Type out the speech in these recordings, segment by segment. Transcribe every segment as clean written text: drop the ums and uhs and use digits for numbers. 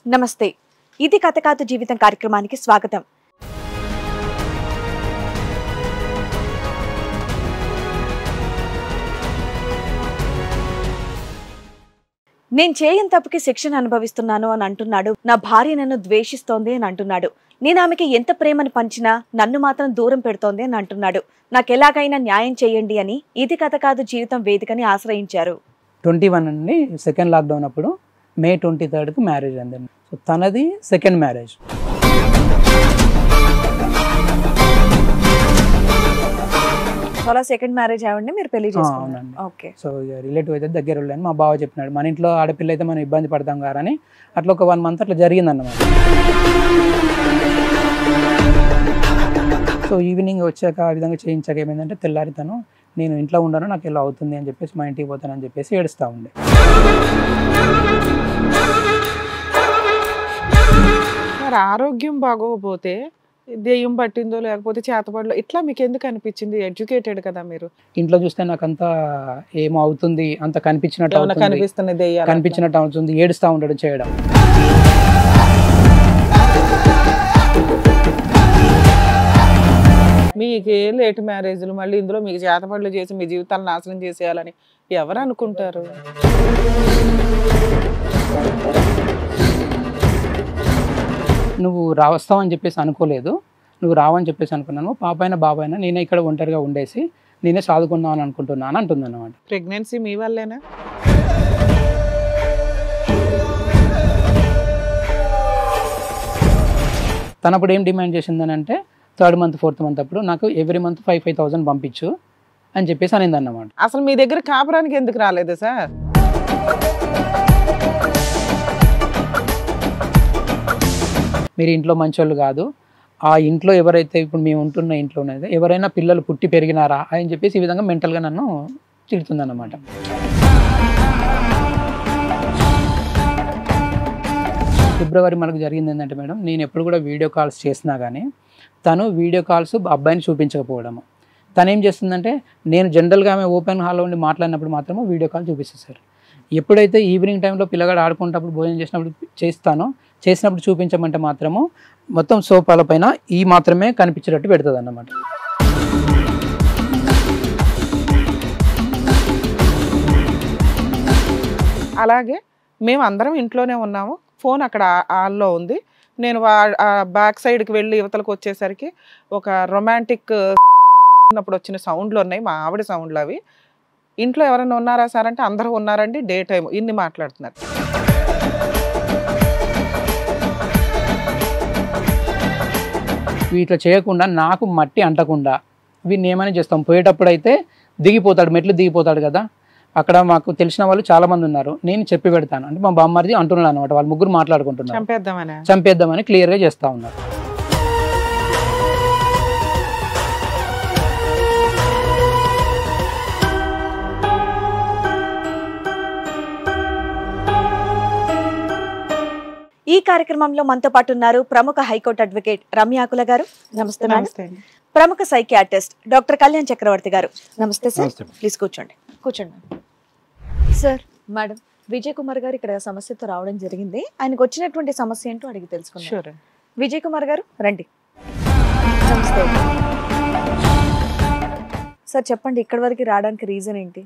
నమస్తే. ఇది కథ కాదు జీవితం కార్యక్రమానికి స్వాగతం. నేను చేయని తప్పుకి శిక్షణ అనుభవిస్తున్నాను అని అంటున్నాడు. నా భార్య నన్ను ద్వేషిస్తోంది అని అంటున్నాడు. నేను ఆమెకి ఎంత ప్రేమను పంచినా నన్ను మాత్రం దూరం పెడుతోంది అని అంటున్నాడు. నాకెలాగైనా న్యాయం చేయండి అని ఇది కథ కాదు జీవితం వేదికని ఆశ్రయించారు. 21 అండి, సెకండ్ లాక్డౌన్ అప్పుడు మే 23కి మ్యారేజ్ అండి. సో తనది సెకండ్ మ్యారేజ్. చాలా సెకండ్ మ్యారేజ్ అవ్వండి, మీరు పెళ్లి చేసుకున్నారు. ఓకే. సో రిలేటివ్ అయితే దగ్గర వెళ్ళాను. మా బావ చెప్పినాడు, మన ఇంట్లో ఆడపిల్ల అయితే మనం ఇబ్బంది పడతాం కదా అని. అట్లా ఒక 1 మంత్ అట్లా జరిగిందన్నమాట. సో ఈవినింగ్ వచ్చాక ఆ విధంగా చేయించాక ఏమైందంటే తెల్లారి తను నేను ఇంట్లో ఉండను, నాకు ఇలా అవుతుంది అని చెప్పేసి మా ఇంటికి పోతానని చెప్పేసి ఏడుస్తూ ఉండే. మరి ఆరోగ్యం బాగోకపోతే దెయ్యం పట్టిందో లేకపోతే చేతపడలో ఇట్లా మీకు ఎందుకు అనిపించింది? ఎడ్యుకేటెడ్ కదా మీరు. ఇంట్లో చూస్తే నాకు అంతా ఏమో అవుతుంది, అంత కనిపించినట్టు కనిపించినట్టు అవుతుంది, ఏడుస్తూ ఉండడం చేయడం. మీకే లేట్ మ్యారేజ్లు, మళ్ళీ ఇందులో మీకు చేతపడలు చేసి మీ జీవితాలను నాశనం చేసేయాలని ఎవరు అనుకుంటారు? నువ్వు వస్తావని చెప్పేసి అనుకోలేదు, నువ్వు రావని చెప్పేసి అనుకున్నాను. పాపైనా బాబాయినా నేనే ఇక్కడ ఒంటరిగా ఉండేసి నేనే సాదుకుందాం అని అనుకుంటున్నాను అంటుంది అన్నమాట. ప్రెగ్నెన్సీ మీ వల్లేనా? తనప్పుడు ఏం డిమాండ్ చేసిందని అంటే 3rd మంత్ 4th మంత్ అప్పుడు నాకు ఎవ్రీ మంత్ 5,000 పంపించు అని చెప్పేసి అనింది అన్నమాట. అసలు మీ దగ్గర కాపురానికి ఎందుకు రాలేదు సార్? మీరు ఇంట్లో మంచోళ్ళు కాదు, ఆ ఇంట్లో ఎవరైతే ఇప్పుడు మేము ఉంటున్న ఇంట్లోనే ఎవరైనా పిల్లలు పుట్టి పెరిగినారా అని చెప్పేసి ఈ విధంగా మెంటల్గా నన్ను తిడుతుంది అన్నమాట. ఫిబ్రవరి మనకు జరిగింది ఏంటంటే మేడం, నేను ఎప్పుడు కూడా వీడియో కాల్స్ చేసినా కానీ తను వీడియో కాల్స్ అబ్బాయిని చూపించకపోవడము. తను ఏం చేస్తుందంటే నేను జనరల్గా ఆమె ఓపెన్ హాల్లో ఉండి మాట్లాడినప్పుడు మాత్రమే వీడియో కాల్ చూపిస్తారు. ఎప్పుడైతే ఈవినింగ్ టైంలో పిల్లగాడు ఆడుకుంటప్పుడు భోజనం చేసినప్పుడు చూపించమంటే మాత్రము మొత్తం సోఫాల పైన ఈ మాత్రమే కనిపించేటట్టు పెడుతుంది అన్నమాట. అలాగే మేము అందరం ఇంట్లోనే ఉన్నాము, ఫోన్ అక్కడ ఆల్లో ఉంది. నేను బ్యాక్ సైడ్కి వెళ్ళి యువతలకు వచ్చేసరికి ఒక రొమాంటిక్ అప్పుడు వచ్చిన సౌండ్లు ఉన్నాయి, మా ఆవిడ సౌండ్లు అవి. ఇంట్లో ఎవరైనా ఉన్నారా సార్ అంటే అందరూ ఉన్నారండి, డే టైం ఇన్ని మాట్లాడుతున్నారు. ఇట్లా చేయకుండా నాకు మట్టి అంటకుండా వీడిని ఏమైనా చేస్తాం. పోయేటప్పుడు అయితే దిగిపోతాడు, మెట్లు దిగిపోతాడు కదా, అక్కడ మాకు తెలిసిన వాళ్ళు చాలా మంది ఉన్నారు, నేను చెప్పి పెడతాను అంటే మా బామ్మర్ది అంటున్నాడు అనమాట. వాళ్ళు ముగ్గురు మాట్లాడుకుంటున్నారు, చంపేద్దామని క్లియర్గా చేస్తూ ఉన్నారు. ఈ కార్యక్రమంలో మనతో పాటు ఉన్నారు ప్రముఖ హైకోర్టు అడ్వకేట్ రమ్యాకుల గారు. నమస్తే మేడం. ప్రముఖ సైకియాట్రిస్ట్ డాక్టర్ కళ్యాణ్ చక్రవర్తి గారు. నమస్తే సార్. ప్లీజ్ కూర్చోండి. సార్, మేడం విజయ్ కుమార్ గారు ఇక్కడ సమస్యతో రావడం జరిగింది. ఆయనకు వచ్చినటువంటి సమస్య ఏంటో అడిగి తెలుసుకుందాం. విజయ్ కుమార్ గారు రండి. నమస్తే సార్, చెప్పండి ఇక్కడి వరకు రావడానికి రీజన్ ఏంటి?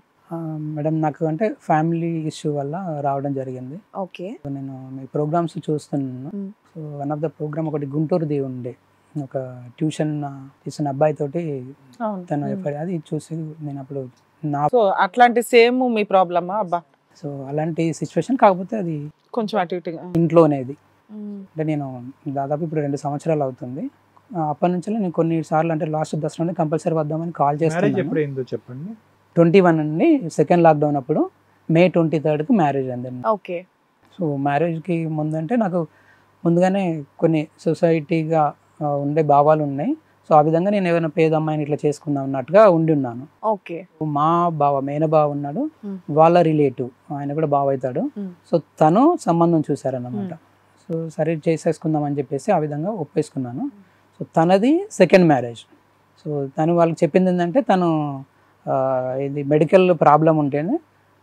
మేడం నాకు అంటే ఫ్యామిలీ ఇష్యూ వల్ల రావడం జరిగింది. ఓకే. నేను మీ ప్రోగ్రామ్స్ చూస్తున్నాను. So one of the program ఒకటి గుంటూరుది ఉండే, ఒక ట్యూషన్ తీసిన అబ్బాయి తోటి తను అది చూసి నేను అప్పుడు అట్లాంటి సేమ్ మీ ప్రాబ్లమా అబ్బా? సో అలాంటి సిచ్యువేషన్, కాకపోతే అది కొంచెం అటు ఇటుగా ఇంట్లోనేది. అంటే నేను దాదాపు ఇప్పుడు 2 సంవత్సరాలు అవుతుంది. అప్పటి నుంచి నేను కొన్నిసార్లు అంటే లాస్ట్ దసరా కంపల్సరీ వద్దామని కాల్ చేస్తాను. చెప్పండి. 21 అండి, సెకండ్ లాక్డౌన్ అప్పుడు మే 23కి మ్యారేజ్ అండి. ఓకే. సో మ్యారేజ్కి ముందంటే నాకు ముందుగానే కొన్ని సొసైటీగా ఉండే భావాలు ఉన్నాయి. సో ఆ విధంగా నేను ఏమైనా పేద అమ్మాయిని ఇట్లా చేసుకుందాం అన్నట్టుగా ఉండి ఉన్నాను. ఓకే. మా మేన బావ ఉన్నాడు, వాళ్ళ రిలేటివ్, ఆయన కూడా బావ అవుతాడు. సో తను సంబంధం చూసారన్నమాట. సో సరే చేసేసుకుందాం అని చెప్పేసి ఆ విధంగా ఒప్పేసుకున్నాను. సో తనది సెకండ్ మ్యారేజ్. సో తను వాళ్ళకి చెప్పింది ఏంటంటే తను ఇది మెడికల్ ప్రాబ్లం ఉంటేనే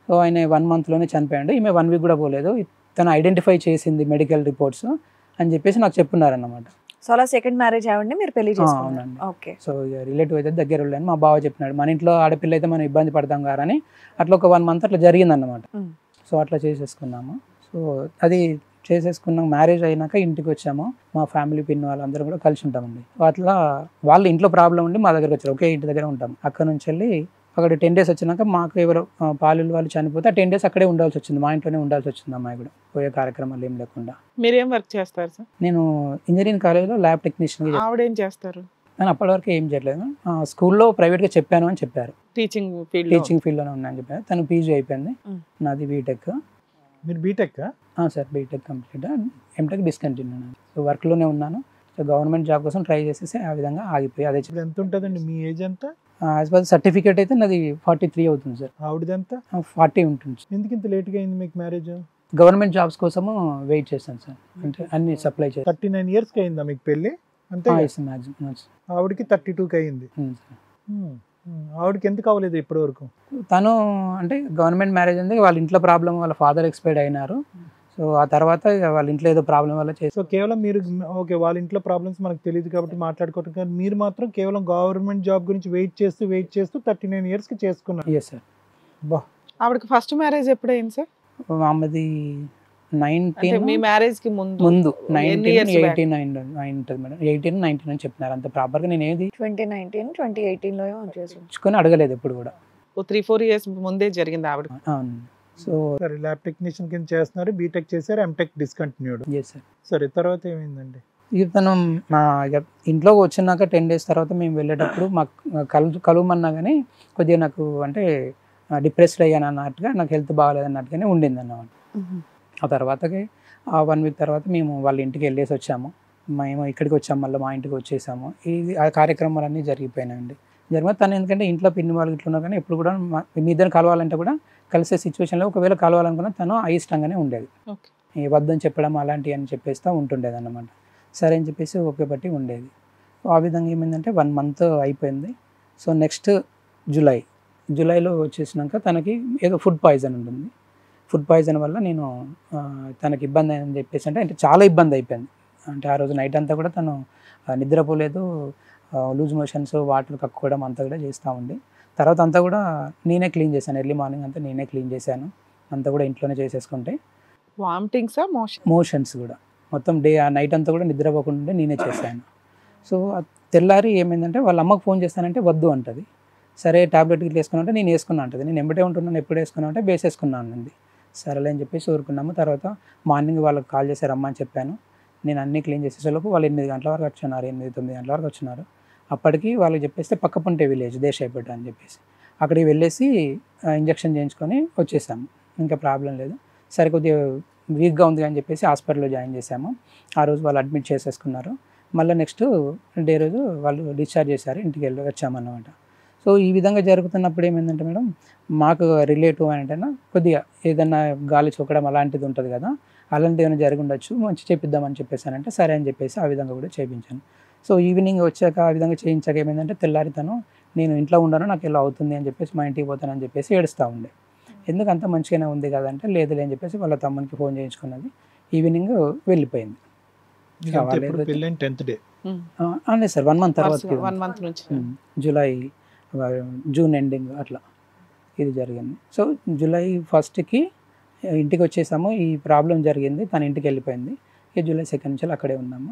సో ఆయన 1 మంత్లోనే చనిపోయాడు. ఈమె 1 వీక్ కూడా పోలేదు, తను ఐడెంటిఫై చేసింది మెడికల్ రిపోర్ట్స్ అని చెప్పేసి నాకు చెప్పున్నారన్నమాట. సో అలా సెకండ్ మ్యారేజ్ అవ్వండి మీరు పెళ్లి చేసుకున్నారు. అవునండి. ఓకే. సో రిలేటివ్ అయితే దగ్గర వెళ్ళాను, మా బావ చెప్పినాడు మన ఇంట్లో ఆడపిల్ల అయితే మనం ఇబ్బంది పడతాం కదా అని. అట్లా ఒక 1 month అట్లా జరిగిందన్నమాట. సో అట్లా చేసేసుకున్నాము. సో అది చేసేసుకున్నాం. మ్యారేజ్ అయినాక ఇంటికి వచ్చాము, మా ఫ్యామిలీ పిన్ వాళ్ళందరూ కూడా కలిసి ఉంటామండి. అట్లా వాళ్ళ ఇంట్లో ప్రాబ్లం ఉండి మా దగ్గరకు వచ్చారు, ఒకే ఇంటి దగ్గర ఉంటాం. అక్కడ నుంచి వెళ్ళి అక్కడ 10 days వచ్చినాక మాకు ఎవరో పాలు వాళ్ళు చనిపోతే ఆ 10 days అక్కడే ఉండాల్సి వచ్చింది, మా ఇంట్లోనే ఉండాల్సి వచ్చింది. అమ్మాయి కూడా పోయే కార్యక్రమాలు ఏం లేకుండా. మీరేం వర్క్ చేస్తారు సార్? నేను ఇంజనీరింగ్ కాలేజ్లో ల్యాబ్ టెక్నీషియన్. ఆవిడేం చేస్తారు? నేను అప్పటి వరకు ఏం చేయలేదు, స్కూల్లో ప్రైవేట్గా చెప్పాను అని చెప్పారు. టీచింగ్ ఫీల్డ్లోనే ఉన్నాయని చెప్పారు. తను పీజీ అయిపోయింది, నాది బీటెక్. మీరు BTech? Sir BTech complete, MTech discontinue. So వర్క్లోనే ఉన్నాను. సో గవర్నమెంట్ జాబ్ కోసం ట్రై చేసేసి ఆ విధంగా ఆగిపోయి. అదే ఎంత ఉంటుందండి మీ ఏజ్ ఎంత? యాజ్ పర్ సర్టిఫికేట్ అయితే నాది 43 అవుతుంది సార్. ఆవిడది ఎంత? 40 ఉంటుంది. ఎందుకు ఇంత లేట్గా అయింది మీకు మ్యారేజ్? గవర్నమెంట్ జాబ్స్ కోసము వెయిట్ చేస్తాను సార్, అంటే అన్ని సప్లై చేస్తాను. 39 yearsకి అయిందా మీకు పెళ్ళి? అంతే. ఆవిడకి 32కి అయింది. ఆవిడకి ఎందుకు అవ్వలేదు ఇప్పటి వరకు? తను అంటే గవర్నమెంట్ మ్యారేజ్ ఉంది, వాళ్ళ ఇంట్లో ప్రాబ్లం, వాళ్ళ ఫాదర్ ఎక్స్పైర్డ్ అయినారు. సో ఆ తర్వాత వాళ్ళ ఇంట్లో ఏదో ప్రాబ్లం వల్ల చేసి. సో కేవలం మీరు ఓకే వాళ్ళ ఇంట్లో ప్రాబ్లమ్స్ మనకు తెలియదు కాబట్టి మాట్లాడుకోవటం, కానీ మీరు మాత్రం కేవలం గవర్నమెంట్ జాబ్ గురించి వెయిట్ చేస్తూ 39 yearsకి చేసుకున్నారు. Yes sir. బా. ఆవిడకి ఫస్ట్ మ్యారేజ్ ఎప్పుడైంది సార్? ఆమెది 19 మీ మ్యారేజ్ కి ముందు 1918 ఉంటుంది మేడం. 18, 19 అని చెప్తున్నారు. అంత ప్రాపర్గా నేను ఏది 2019, 2018లో చేసుకొని అడగలేదు ఎప్పుడు కూడా. 3-4 years ముందే జరిగింది ఆవిడ. అవును. సో సరే, ల్యాబ్ టెక్నీషియన్ కింద చేస్తున్నారు, బీటెక్ చేశారు, ఎంటెక్ డిస్కంటిన్యూడ్. Yes sir. సరే, తర్వాత ఏమైందండి? ఇక తను మా ఇంట్లోకి వచ్చినాక 10 days తర్వాత మేము వెళ్ళేటప్పుడు మాకు కలువమన్నా కానీ కొద్దిగా నాకు అంటే డిప్రెస్డ్ అయ్యాను అన్నట్టుగా, నాకు హెల్త్ బాగాలేదు అన్నట్టుగానే ఉండింది అన్నమాట. ఆ తర్వాతకి ఆ 1 week తర్వాత మేము వాళ్ళ ఇంటికి వెళ్ళేసి వచ్చాము. మేము ఇక్కడికి వచ్చాము, మళ్ళీ మా ఇంటికి వచ్చేసాము. ఇది ఆ కార్యక్రమాలన్నీ జరిగిపోయినాయండి. జరిగిన తను ఎందుకంటే ఇంట్లో పిన్ని వాళ్ళు ఇట్లా ఉన్నారు కానీ ఎప్పుడు కూడా మీ ఇద్దరు కలవాలంటే కూడా కలిసే సిచ్యువేషన్లో ఒకవేళ కలవాలనుకున్నా తను అయిష్టంగానే ఉండేది. వద్దని చెప్పడం అలాంటివి అని చెప్పేస్తూ ఉంటుండేది అన్నమాట. సరే అని చెప్పేసి ఓకే బట్టి ఉండేది. ఆ విధంగా ఏమైందంటే 1 month అయిపోయింది. సో నెక్స్ట్ జూలైలో వచ్చేసినాక తనకి ఏదో ఫుడ్ పాయిజన్ ఉంటుంది. ఫుడ్ పాయిజన్ వల్ల నేను తనకి ఇబ్బంది అయిందని చెప్పేసి అంటే చాలా ఇబ్బంది అయిపోయింది. అంటే ఆ రోజు నైట్ అంతా కూడా తను నిద్రపోలేదు, లూజ్ మోషన్స్, వాటర్ కక్కుకోవడం అంతా కూడా చేస్తూ ఉండి, తర్వాత అంతా కూడా నేనే క్లీన్ చేశాను. ఎర్లీ మార్నింగ్ అంతా నేనే క్లీన్ చేశాను, అంతా కూడా ఇంట్లోనే చేసేసుకుంటే. వామిటింగ్స్, మోషన్స్ కూడా మొత్తం నైట్ అంతా కూడా నిద్రపోకుండా నేనే చేశాను. సో తెల్లారి ఏమైందంటే వాళ్ళ అమ్మకు ఫోన్ చేస్తానంటే వద్దు అంటది. సరే ట్యాబ్లెట్ ఇట్లా వేసుకున్నా అంటే నేను వేసుకున్నా అంటది. నేను ఎంబటే ఉంటున్నాను, ఎప్పుడు వేసుకున్నా అంటే బేస్ వేసుకున్నాను అంది. సరేలే అని చెప్పేసి ఊరుకున్నాము. తర్వాత మార్నింగ్ వాళ్ళకి కాల్ చేసి రమ్మని చెప్పాను. నేను అన్నీ క్లీన్ చేసేసేలోపు వాళ్ళు 8 గంటల వరకు వచ్చినారు, 8-9 గంటల వరకు వచ్చినారు. అప్పటికి వాళ్ళకి చెప్పేస్తే పక్కపుంటే విలేజ్ దేశాయిపేట అని చెప్పేసి అక్కడికి వెళ్ళేసి ఇంజక్షన్ చేయించుకొని వచ్చేసాము. ఇంకా ప్రాబ్లం లేదు. సరే కొద్దిగా వీక్గా ఉంది అని చెప్పేసి హాస్పిటల్లో జాయిన్ చేసాము. ఆ రోజు వాళ్ళు అడ్మిట్ చేసేసుకున్నారు. మళ్ళీ నెక్స్ట్ డే రోజు వాళ్ళు డిశ్చార్జ్ చేశారు, ఇంటికి వచ్చామన్నమాట. సో ఈ విధంగా జరుగుతున్నప్పుడు ఏమైందంటే మేడం, మాకు రిలేటివ్ అంటే కొద్దిగా ఏదన్నా గాలి చొక్కడం అలాంటిది ఉంటుంది కదా, అలాంటివి ఏమైనా జరిగి ఉండొచ్చు, మంచి చేపిద్దామని చెప్పేసానంటే సరే అని చెప్పేసి ఆ విధంగా కూడా చేయించాను. సో ఈవినింగ్ వచ్చాక ఆ విధంగా చేయించాక ఏమైందంటే తెల్లారి తను నేను ఇంట్లో ఉండను, నాకు ఇలా అవుతుంది అని చెప్పేసి మా ఇంటికి పోతానని చెప్పేసి ఏడుస్తూ ఉండే. ఎందుకు అంత మంచిగానే ఉంది కదంటే లేదులే అని చెప్పేసి వాళ్ళ తమ్మునికి ఫోన్ చేయించుకున్నది. ఈవినింగ్ వెళ్ళిపోయింది. అదే సార్ 1 month తర్వాత, 1 month నుంచి జూన్ ఎండింగ్ అట్లా ఇది జరిగింది. సో జూలై 1st ఇంటికి వచ్చేసాము. ఈ ప్రాబ్లం జరిగింది, తన ఇంటికి వెళ్ళిపోయింది. ఇక జూలై 2 నుంచి అక్కడే ఉన్నాము.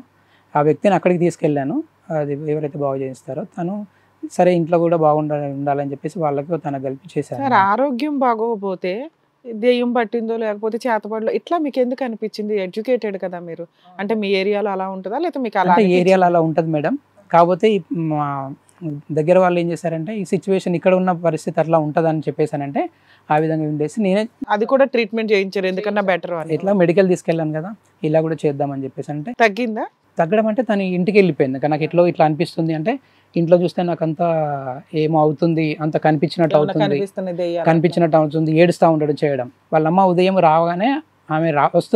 ఆ వ్యక్తిని అక్కడికి తీసుకెళ్ళాను, అది ఎవరైతే బాగు చేయిస్తారో తను సరే ఇంట్లో కూడా ఉండాలని చెప్పేసి వాళ్ళకి తనకు కలిపి చేశారు. ఆరోగ్యం బాగోకపోతే దెయ్యం పట్టిందో లేకపోతే చేతపడలో ఇట్లా మీకు ఎందుకు అనిపించింది? ఎడ్యుకేటెడ్ కదా మీరు, అంటే మీ ఏరియాలో అలా ఉంటుందా లేకపోతే మీకు అలా? ఏరియాలో అలా ఉంటుంది మేడం, కాకపోతే మా దగ్గర వాళ్ళు ఏం చేశారంటే ఈ సిచ్యువేషన్ ఇక్కడ ఉన్న పరిస్థితి అట్లా ఉంటుందని చెప్పేసానంటే ఆ విధంగా ఉండేసి నేనే అది కూడా ట్రీట్మెంట్ చేయించారు, ఎందుకన్నా బెటర్ అని. ఇట్లా మెడికల్ తీసుకెళ్ళాను కదా, ఇలా కూడా చేద్దామని చెప్పేసి అంటే తగ్గిందా? తగ్గడం అంటే తను ఇంటికి వెళ్ళిపోయింది. నాకు ఇట్లా అనిపిస్తుంది అంటే ఇంట్లో చూస్తే నాకు అంతా ఏమో అవుతుంది, అంత కనిపించినట్టు అవుతుంది, ఏడుస్తూ ఉండడం చేయడం. వాళ్ళమ్మ ఉదయం రావగానే ఆమె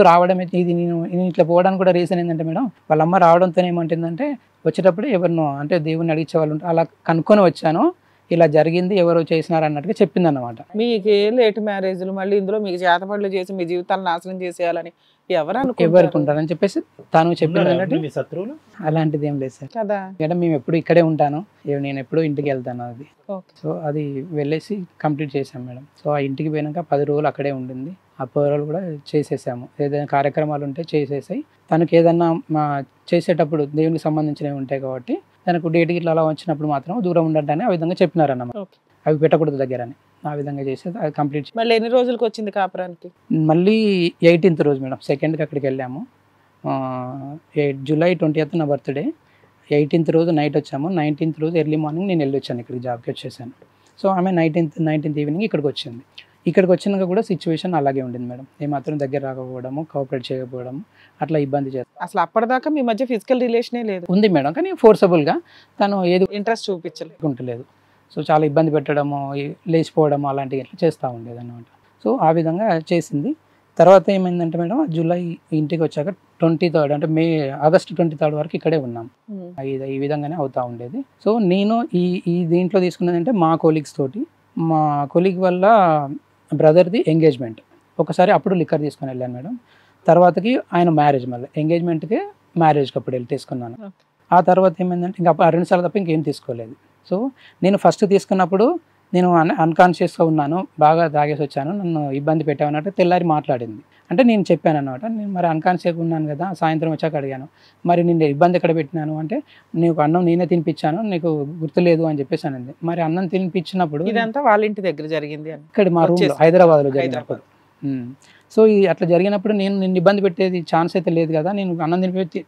రావడం ఇది నేను ఇట్లా పోవడానికి కూడా రీజన్ ఏంటంటే మేడం, వాళ్ళమ్మ రావడంతో ఏమంటుందంటే వచ్చేటప్పుడు ఎవరినో అంటే దేవుడిని అడిగే వాళ్ళు ఉంటే అలా కనుక్కొని వచ్చాను, ఇలా జరిగింది, ఎవరో చేసినారు అన్నట్టుగా చెప్పింది అన్నమాట. మీకు లేట్ మ్యారేజ్లు మళ్ళీ ఇందులో మీకు చేతపడులు చేసి మీ జీవితాలను నాశనం చేసేయాలని ఎవరు ఎవరికి అనుకుంటారు ఉంటారని చెప్పేసి తను చెప్పింది ఏంటంటే మీ శత్రువులు అలాంటిది ఏం లేదు సార్. కదా. అంటే మేము ఎప్పుడు ఇక్కడే ఉంటాను, నేను ఎప్పుడు ఇంటికి వెళ్తాను అది. ఓకే. సో అది వెళ్ళేసి కంప్లీట్ చేసాం మేడం. సో ఆ ఇంటికి పోయినాక 10 రోజులు అక్కడే ఉండింది. ఆ 10 రోజులు కూడా చేసేసాము. ఏదైనా కార్యక్రమాలు ఉంటే చేసేసాయి. తనకి ఏదన్నా చేసేటప్పుడు దేవునికి సంబంధించినవి ఉంటాయి కాబట్టి తనకు డేట్కి ఇట్లా అలా వచ్చినప్పుడు మాత్రం దూరం ఉండటాన్ని ఆ విధంగా చెప్పినారన్నమాట. ఓకే. అవి పెట్టకూడదు దగ్గర అని ఆ విధంగా చేసేది. అది కంప్లీట్ మళ్ళీ ఎన్ని రోజులకు వచ్చింది కాపురానికి? మళ్ళీ 18th రోజు మేడం, 2nd అక్కడికి వెళ్ళాము. జూలై 20th నా బర్త్డే. 18th రోజు నైట్ వచ్చాము. 19th రోజు ఎర్లీ మార్నింగ్ నేను వెళ్ళి వచ్చాను, ఇక్కడికి జాబ్కి వచ్చేసాను. సో ఆమె 19th ఈవినింగ్ ఇక్కడికి వచ్చింది. ఇక్కడికి వచ్చినాక కూడా సిచ్యువేషన్ అలాగే ఉండింది మేడం. ఏమాత్రం దగ్గర రాకపోవడము, కోఆపరేట్ చేయకపోవడము, అట్లా ఇబ్బంది చేస్తాను. అసలు అప్పటిదాకా మీ మధ్య ఫిజికల్ రిలేషనే లేదు? ఉంది మేడం, కానీ ఫోర్సబుల్గా తను ఏది ఇంట్రెస్ట్ చూపించలేదు. ఉంటలేదు. సో చాలా ఇబ్బంది పెట్టడము, లేచిపోవడము అలాంటివి ఇట్లా చేస్తూ ఉండేది అన్నమాట. సో ఆ విధంగా చేసింది. తర్వాత ఏమైందంటే మేడం, జూలై ఇంటికి వచ్చాక 23rd అంటే ఆగస్ట్ 23rd వరకు ఇక్కడే ఉన్నాం. ఈ విధంగానే అవుతూ ఉండేది. సో నేను ఈ దీంట్లో తీసుకున్నదంటే మా కొలీగ్స్ తోటి, మా కొలీగ్ వల్ల బ్రదర్ది ఎంగేజ్మెంట్ ఒకసారి అప్పుడు లిక్కర్ తీసుకొని వెళ్ళాను మేడం. తర్వాతకి ఆయన మ్యారేజ్, మళ్ళీ ఎంగేజ్మెంట్కి మ్యారేజ్కి అప్పుడు వెళ్ళి తీసుకున్నాను. ఆ తర్వాత ఏమైందంటే ఇంకా 2 సార్లు తప్ప ఇంకేం తీసుకోలేదు. సో నేను ఫస్ట్ తీసుకున్నప్పుడు నేను అన్కాన్షియస్గా ఉన్నాను, బాగా తాగేసి వచ్చాను, నన్ను ఇబ్బంది పెట్టామన్నట్టు తెల్లారి మాట్లాడింది. అంటే నేను చెప్పాను అన్నమాట, నేను మరి అన్కాన్షియస్గా ఉన్నాను కదా. సాయంత్రం వచ్చాక అడిగాను, మరి నేను ఇబ్బంది ఎక్కడ పెట్టినాను అంటే, నీకు అన్నం నేనే తినిపించాను, నీకు గుర్తులేదు అని చెప్పేసి అనింది. మరి అన్నం తినిపించినప్పుడు ఇదంతా వాళ్ళ ఇంటి దగ్గర జరిగింది అని ఇక్కడ మా రూమ్లో హైదరాబాద్లో జరిగినప్పుడు. సో అట్లా జరిగినప్పుడు నిన్ను ఇబ్బంది పెట్టేది ఛాన్స్ అయితే లేదు కదా, నేను అన్నం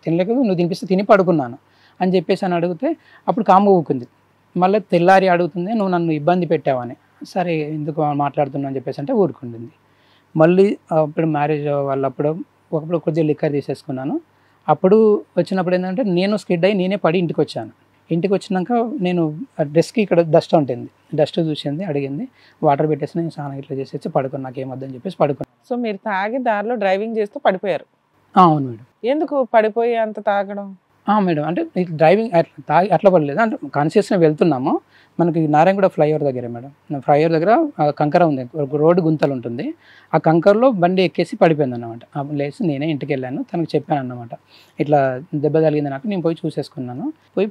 తినలేక నువ్వు తినిపిస్తే తిని పడుకున్నాను అని చెప్పేసి అని అడిగితే అప్పుడు కామ్గా ఊకుంది. మళ్ళీ తెల్లారి అడుగుతుంది, నువ్వు నన్ను ఇబ్బంది పెట్టావని. సరే ఎందుకు మాట్లాడుతున్నావు అని చెప్పేసి అంటే ఊరుకుంటుంది. మళ్ళీ అప్పుడు మ్యారేజ్ వాళ్ళప్పుడు ఒకప్పుడు కొద్దిగా లిక్కర్ తీసేసుకున్నాను. అప్పుడు వచ్చినప్పుడు ఏంటంటే నేను స్కిడ్ అయ్యి నేనే పడి ఇంటికి వచ్చాను. ఇంటికి వచ్చినాక నేను డ్రెస్కి ఇక్కడ డస్ట్ ఉంటుంది, డస్ట్ చూసింది, అడిగింది, వాటర్ పెట్టేసి నేను స్నానం ఇట్లా చేసేసి పడుకున్నాను, నాకు ఏమొద్దని చెప్పేసి పడుకున్నాను. సో మీరు తాగి దారిలో డ్రైవింగ్ చేస్తూ పడిపోయారు? అవును మేడం. ఎందుకు పడిపోయి అంత తాగడం? మేడం అంటే డ్రైవింగ్ అట్లా పడలేదు, అంటే కాన్షియస్గా వెళ్తున్నాము. మనకి నారాయణగూడ ఫ్లైఓవర్ దగ్గర మేడం, ఫ్లైఓవర్ దగ్గర కంకర ఉంది, రోడ్డు గుంతలు ఉంటుంది. ఆ కంకరలో బండి ఎక్కేసి పడిపోయింది అన్నమాట. లేచి నేనే ఇంటికి వెళ్ళాను, తనకు చెప్పాను అన్నమాట, ఇట్లా దెబ్బ తగిలింది నాకు. నేను పోయి చూసేసుకున్నాను, పోయి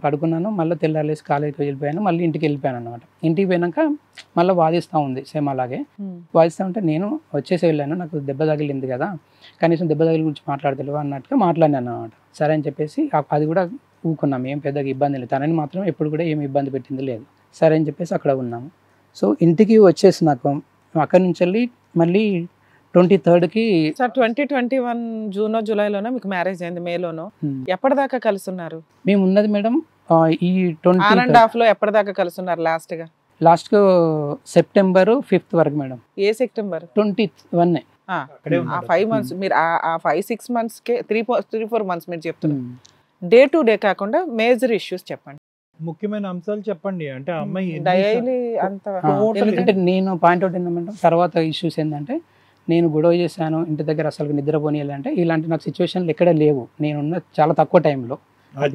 పడుకున్నాను. మళ్ళీ తెల్లారేసి కాలేజీకి వెళ్ళిపోయాను, మళ్ళీ ఇంటికి వెళ్ళిపోయాను అన్నమాట. ఇంటికి పోయినాక మళ్ళీ వాదిస్తూ ఉంది సేమ్ అలాగే. వాదిస్తూ ఉంటే నేను వచ్చేసి వెళ్ళాను, నాకు దెబ్బ తగిలింది కదా, కనీసం దెబ్బ తగిలి గురించి మాట్లాడతలేవు అన్నట్టుగా మాట్లాడినాను అన్నమాట. సరే అని చెప్పేసి అది కూడా ఊకున్నాం, ఏం పెద్దగా ఇబ్బంది లేదు, తనని మాత్రం ఎప్పుడు కూడా ఏమి ఇబ్బంది పెట్టింది లేదు. సరే అని చెప్పేసి అక్కడ ఉన్నాము. సో ఇంటికి వచ్చేసి నాకు అక్కడి నుంచి వెళ్ళి మళ్ళీ 23rd సార్ 2021 జూన్ జూలైలోనో మీకు మ్యారేజ్ అయింది, మేలోనో. ఎప్పటిదాకా కలిసి ఉన్నారు? మేము ఉన్నది మేడం ఈ 1.5 లో ఎప్పటిదాకా కలిసి ఉన్నారు లాస్ట్ September 5th వరకు మేడం. ఏ సెప్టెంబర్? 21. ఆ 5 months మీరు ఆ 5-6 months కే 3-4 months మీరు చెప్తున్నారు. డే టు డే కాకుండా మేజర్ ఇష్యూస్ చెప్పండి, ముఖ్యమైన అంశాలు చెప్పండి. అంటే అమ్మాయి డైలీ అంత అంటే నేను పాయింట్అవుట్ ఏంటంటే తర్వాత ఇష్యూస్ ఏంటంటే, నేను గొడవ చేశాను ఇంటి దగ్గర, అసలు నిద్రపోనియాలంటే ఇలాంటి నాకు సిచ్యువేషన్లు ఎక్కడ లేవు, నేనున్న చాలా తక్కువ టైంలో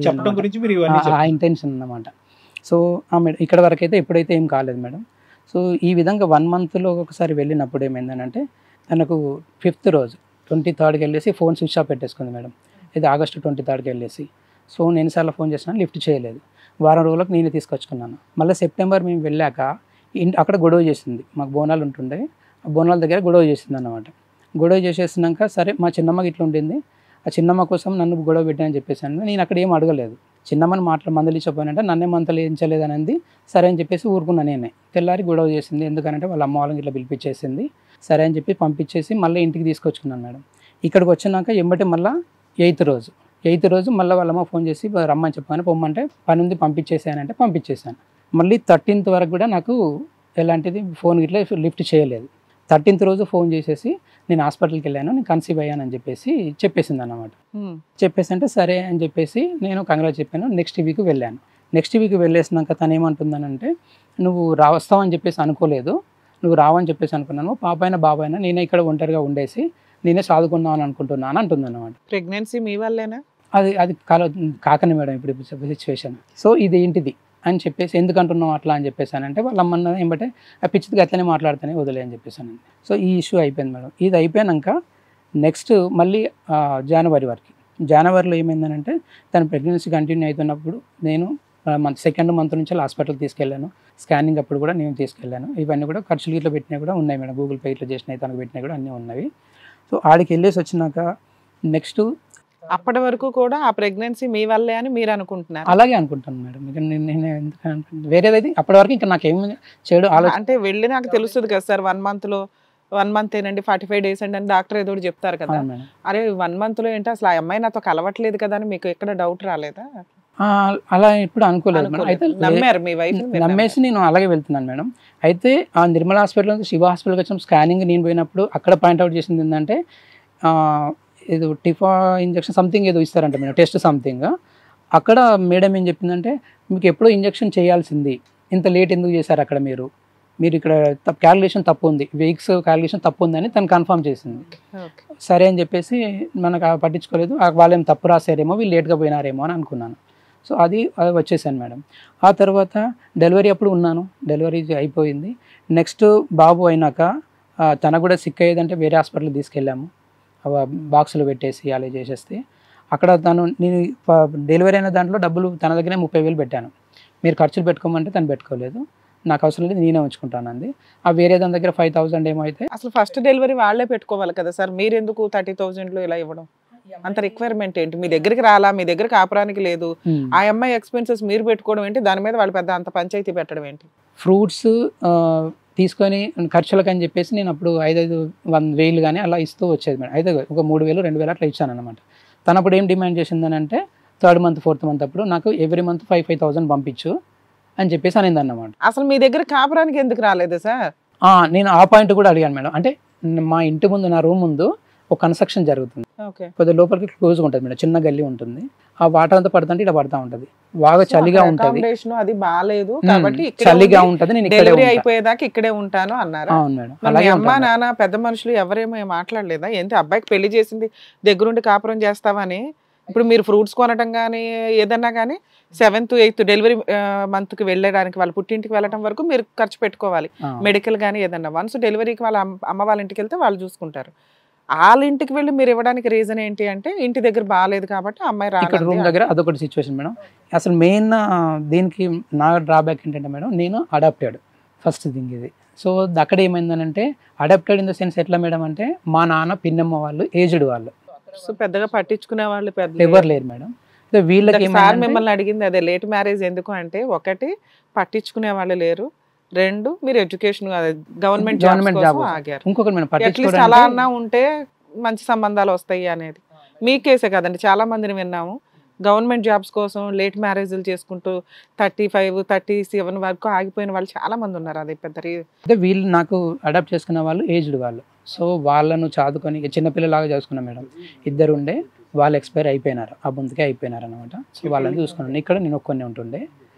చెప్పడం గురించి మీరు ఆ ఇంటెన్షన్ అన్నమాట. సో మేడం ఇక్కడ వరకు అయితే ఎప్పుడైతే ఏం కాలేదు మేడం. సో ఈ విధంగా 1 monthలో ఒకసారి వెళ్ళినప్పుడు ఏమైందనంటే, తనకు 5th రోజు 23rd వెళ్ళేసి ఫోన్ స్విచ్ ఆఫ్ పెట్టేసుకుంది మేడం. ఇది ఆగస్ట్ 23rd వెళ్ళేసి. సో నేను ఎన్నిసార్లు ఫోన్ చేసినా లిఫ్ట్ చేయలేదు. వారం రోజులకు నేనే తీసుకొచ్చుకున్నాను. మళ్ళీ సెప్టెంబర్ మేము వెళ్ళాక అక్కడ గొడవ చేసింది, మాకు బోనాలు ఉంటుండే, ఆ బోనాల దగ్గర గొడవ చేసింది అన్నమాట. గొడవ చేసేసినాక సరే మా చిన్నమ్మకి ఇట్లా ఉండింది, ఆ చిన్నమ్మ కోసం నన్ను గొడవ పెట్టానని చెప్పేసాను. నేను అక్కడ ఏం అడగలేదు, చిన్నమ్మని మందలించకపోయినంటే నన్నే మందలించలేదు అనేది. సరే అని చెప్పేసి ఊరుకున్నా నేనే. తెల్లారి గొడవ చేసింది, ఎందుకంటే వాళ్ళ అమ్మ వాళ్ళని ఇట్లా పిలిపించేసింది. సరే అని చెప్పి పంపించేసి మళ్ళీ ఇంటికి తీసుకొచ్చుకున్నాను మేడం. ఇక్కడికి వచ్చినాక ఎంబటి మళ్ళీ 8th రోజు మళ్ళీ వాళ్ళమ్మ ఫోన్ చేసి రమ్మని చెప్పగానే పొమ్మంటే పని ఉంది పంపించేసానంటే పంపించేశాను. మళ్ళీ 13th వరకు కూడా నాకు ఎలాంటిది ఫోన్ ఇట్లా లిఫ్ట్ చేయలేదు. 13th రోజు ఫోన్ చేసేసి నేను హాస్పిటల్కి వెళ్ళాను, నేను కన్సీవ్ అయ్యానని చెప్పేసి చెప్పేసింది అన్నమాట. చెప్పేసి అంటే సరే అని చెప్పేసి నేను కంగ్రాట్ చెప్పాను. నెక్స్ట్ వీక్ వెళ్ళాను. నెక్స్ట్ వీక్ వెళ్ళేసినాక తను ఏమంటుందనంటే, నువ్వు వస్తావని చెప్పేసి అనుకోలేదు, నువ్వు రావని చెప్పేసి అనుకున్నాను, పాపైనా బాబాయినా నేనే ఇక్కడ ఒంటరిగా ఉండేసి నేనే చదువుకుందామని అనుకుంటున్నాను అంటుంది అన్నమాట. ప్రెగ్నెన్సీ మీ వల్లేనా? అది కాకనే మేడం ఇప్పుడు సిచ్యువేషన్. సో ఇది ఏంటిది అని చెప్పేసి ఎందుకు అంటున్నావు అట్లా అని చెప్పేసానంటే వాళ్ళ అమ్మన్న ఏమంటే ఆ పిచ్చిదిగా అట్లనే మాట్లాడుతూనే వదిలే అని చెప్పేసానండి. సో ఈ ఇష్యూ అయిపోయింది మేడం. ఇది అయిపోయాక నెక్స్ట్ మళ్ళీ జనవరి వరకు, జనవరిలో ఏమైందనంటే తన ప్రెగ్నెన్సీ కంటిన్యూ అవుతున్నప్పుడు నేను సెకండ్ మంత్ నుంచి హాస్పిటల్కి తీసుకెళ్ళాను. స్కానింగ్ అప్పుడు కూడా నేను తీసుకెళ్ళాను. ఇవన్నీ కూడా ఖర్చులు ఇట్లా పెట్టినవి కూడా ఉన్నాయి మేడం. గూగుల్ పే ఇట్లా చేసినవి తనకు పెట్టినవి కూడా అన్నీ ఉన్నవి. సో ఆడికి వెళ్ళేసి వచ్చినాక నెక్స్ట్ అప్పటి వరకు కూడా ఆ ప్రెగ్నెన్సీ మీ వల్లే అని మీరు అనుకుంటున్నారు? అలాగే అనుకుంటాను మేడం. ఇక నేను ఎందుకు అనుకుంటాను వేరేదైతే అప్పటి వరకు ఇంకా నాకేం చెడు ఆలోచన అంటే వెళ్ళి నాకు తెలుస్తుంది కదా సార్, 1 month ఏనండి 45 days అండి అని డాక్టర్ ఏదో ఒకటి చెప్తారు కదా. మేడం. అరే 1 month లో ఏంటి అసలు ఆ అమ్మాయి నాతో కలవట్లేదు కదా అని మీకు ఎక్కడ డౌట్ రాలేదా? అలా ఇప్పుడు అనుకోలేదు మేడం. అయితే నమ్మారు మీ వైఫ్? నమ్మేసి నేను అలాగే వెళ్తున్నాను మేడం. అయితే ఆ నిర్మల హాస్పిటల్ నుంచి శివ హాస్పిటల్కి వచ్చిన స్కానింగ్ నేను పోయినప్పుడు అక్కడ పాయింట్అవుట్ చేసింది ఏంటంటే ఏదో టిఫా ఇంజక్షన్ సంథింగ్ ఏదో ఇస్తారంట మేడం, టెస్ట్ సంథింగ్. అక్కడ మేడం ఏం చెప్పిందంటే మీకు ఎప్పుడో ఇంజక్షన్ చేయాల్సింది, ఇంత లేట్ ఎందుకు చేశారు అక్కడ మీరు ఇక్కడ క్యాలిక్యులేషన్ తప్పు ఉంది, వీక్స్ క్యాలిక్యులేషన్ తప్పు ఉందని తను కన్ఫర్మ్ చేసింది. సరే అని చెప్పేసి మనకు పట్టించుకోలేదు. వాళ్ళేం తప్పు రాశారేమో, వీళ్ళు లేట్గా పోయినారేమో అని అనుకున్నాను. సో అది వచ్చేసాను మేడం. ఆ తర్వాత డెలివరీ అప్పుడు ఉన్నాను, డెలివరీ అయిపోయింది. నెక్స్ట్ బాబు అయినాక తన కూడా సిక్ అయ్యేదంటే వేరే హాస్పిటల్కి తీసుకెళ్ళాము. బాక్సులు పెట్టేసి అలా చేసేస్తే అక్కడ నేను డెలివరీ అయిన దాంట్లో డబ్బులు తన దగ్గరే 30,000 పెట్టాను. మీరు ఖర్చులు పెట్టుకోమంటే తను పెట్టుకోలేదు, నాకు అవసరం లేదు నేనే ఉంచుకుంటాను అంది. ఆ వేరే దాని దగ్గర 5,000 ఏమో అయితే. అసలు ఫస్ట్ డెలివరీ వాళ్ళే పెట్టుకోవాలి కదా సార్, మీరు ఎందుకు 30,000 ఇలా ఇవ్వడం? అంత రిక్వైర్మెంట్ ఏంటి? మీ దగ్గరికి రాలా, మీ దగ్గర కాపురానికి లేదు, ఆ అమ్మాయి ఎక్స్పెన్సెస్ మీరు పెట్టుకోవడం ఏంటి? దాని మీద వాళ్ళు పెద్ద అంత పంచాయతీ పెట్టడం ఏంటి? ఫ్రూట్స్ తీసుకొని ఖర్చులకు అని చెప్పేసి నేను అప్పుడు 5,000 కానీ అలా ఇస్తూ వచ్చేది మేడం. అయితే ఒక 3,000 2,000 అట్లా ఇచ్చాను అనమాట. తను అప్పుడు ఏం డిమాండ్ చేసిందని అంటే 3rd month 4th month అప్పుడు నాకు ఎవ్రీ మంత్ 5,000 పంపించు అని చెప్పేసి అనింది అన్నమాట. అసలు మీ దగ్గర కాపురానికి ఎందుకు రాలేదు సార్? నేను ఆ పాయింట్ కూడా అడిగాను మేడం. అంటే మా ఇంటి ముందు, నా రూమ్ ముందు ఒక కన్స్ట్రక్షన్ జరుగుతుంది, కొద్దిగా లోపలికి క్లోజ్గా ఉంటుంది మేడం, చిన్న గల్లీ ఉంటుంది. ఆ వాటర్ అంతా పడుతుంటే ఇలా పడతా ఉంటుంది, బాగా చలిగా ఉంటుంది, అది బాగాలేదు కాబట్టి చలిగా ఉంటుంది, నేను డెలివరీ అయిపోయేదాకా ఇక్కడే ఉంటాను అన్నారు. అవును మేడం. అలాగే అమ్మా నాన్న పెద్ద మనుషులు ఎవరేమో మాట్లాడలేదా? ఏంటి అబ్బాయికి పెళ్లి చేసింది దగ్గరుండి కాపురం చేస్తావని? ఇప్పుడు మీరు ఫ్రూట్స్ కొనడం కానీ ఏదన్నా కానీ 7th 8th డెలివరీ మంత్కి వెళ్ళడానికి వాళ్ళ పుట్టింటికి వెళ్ళడం వరకు మీరు ఖర్చు పెట్టుకోవాలి, మెడికల్ కానీ ఏదన్నా. వన్స్ డెలివరీకి వాళ్ళ అమ్మ వాళ్ళ ఇంటికి వెళ్తే వాళ్ళు చూసుకుంటారు. వాళ్ళ ఇంటికి వెళ్ళి మీరు ఇవ్వడానికి రీజన్ ఏంటి అంటే ఇంటి దగ్గర బాగాలేదు కాబట్టి అమ్మాయి రాలేదు. రూమ్ దగ్గర అదొకటి సిచ్యువేషన్ మేడం. అసలు మెయిన్ దీనికి నా డ్రాబ్యాక్ ఏంటంటే మేడం, నేను అడాప్టెడ్ ఫస్ట్ థింగ్ ఇది. సో అక్కడ ఏమైందనంటే అడాప్టెడ్ ఇన్ ద సెన్స్ ఎట్లా మేడం అంటే మా నాన్న పిన్నమ్మ వాళ్ళు ఏజ్డ్ వాళ్ళు, సో పెద్దగా పట్టించుకునే వాళ్ళు ఎవరు లేరు మేడం. వీళ్ళకి మిమ్మల్ని అడిగింది అదే, లేట్ మ్యారేజ్ ఎందుకు అంటే 1 పట్టించుకునే వాళ్ళు లేరు, 2 మీరు ఎడ్యుకేషన్ గవర్నమెంట్ జాబ్ ఆగారు. ఇంకొకటి అలా అన్నా ఉంటే మంచి సంబంధాలు వస్తాయి అనేది. మీ కేసే కదండి, చాలా మందిని విన్నాము గవర్నమెంట్ జాబ్స్ కోసం లేట్ మ్యారేజ్లు చేసుకుంటూ 35 37 వరకు ఆగిపోయిన వాళ్ళు చాలా మంది ఉన్నారు. అది పెద్ద అంటే వీళ్ళు నాకు అడాప్ట్ చేసుకున్న వాళ్ళు ఏజ్డ్ వాళ్ళు. సో వాళ్ళను చదువుకొని చిన్నపిల్లలాగా చేసుకున్నాం మేడం. 2 ఉండే, వాళ్ళు ఎక్స్పైర్ అయిపోయినారు, ఆ ముందుకే అయిపోయినారు అనమాట. సో వాళ్ళని చూసుకున్నాను. ఇక్కడ నేను ఒక్కనే ఉంటుండే.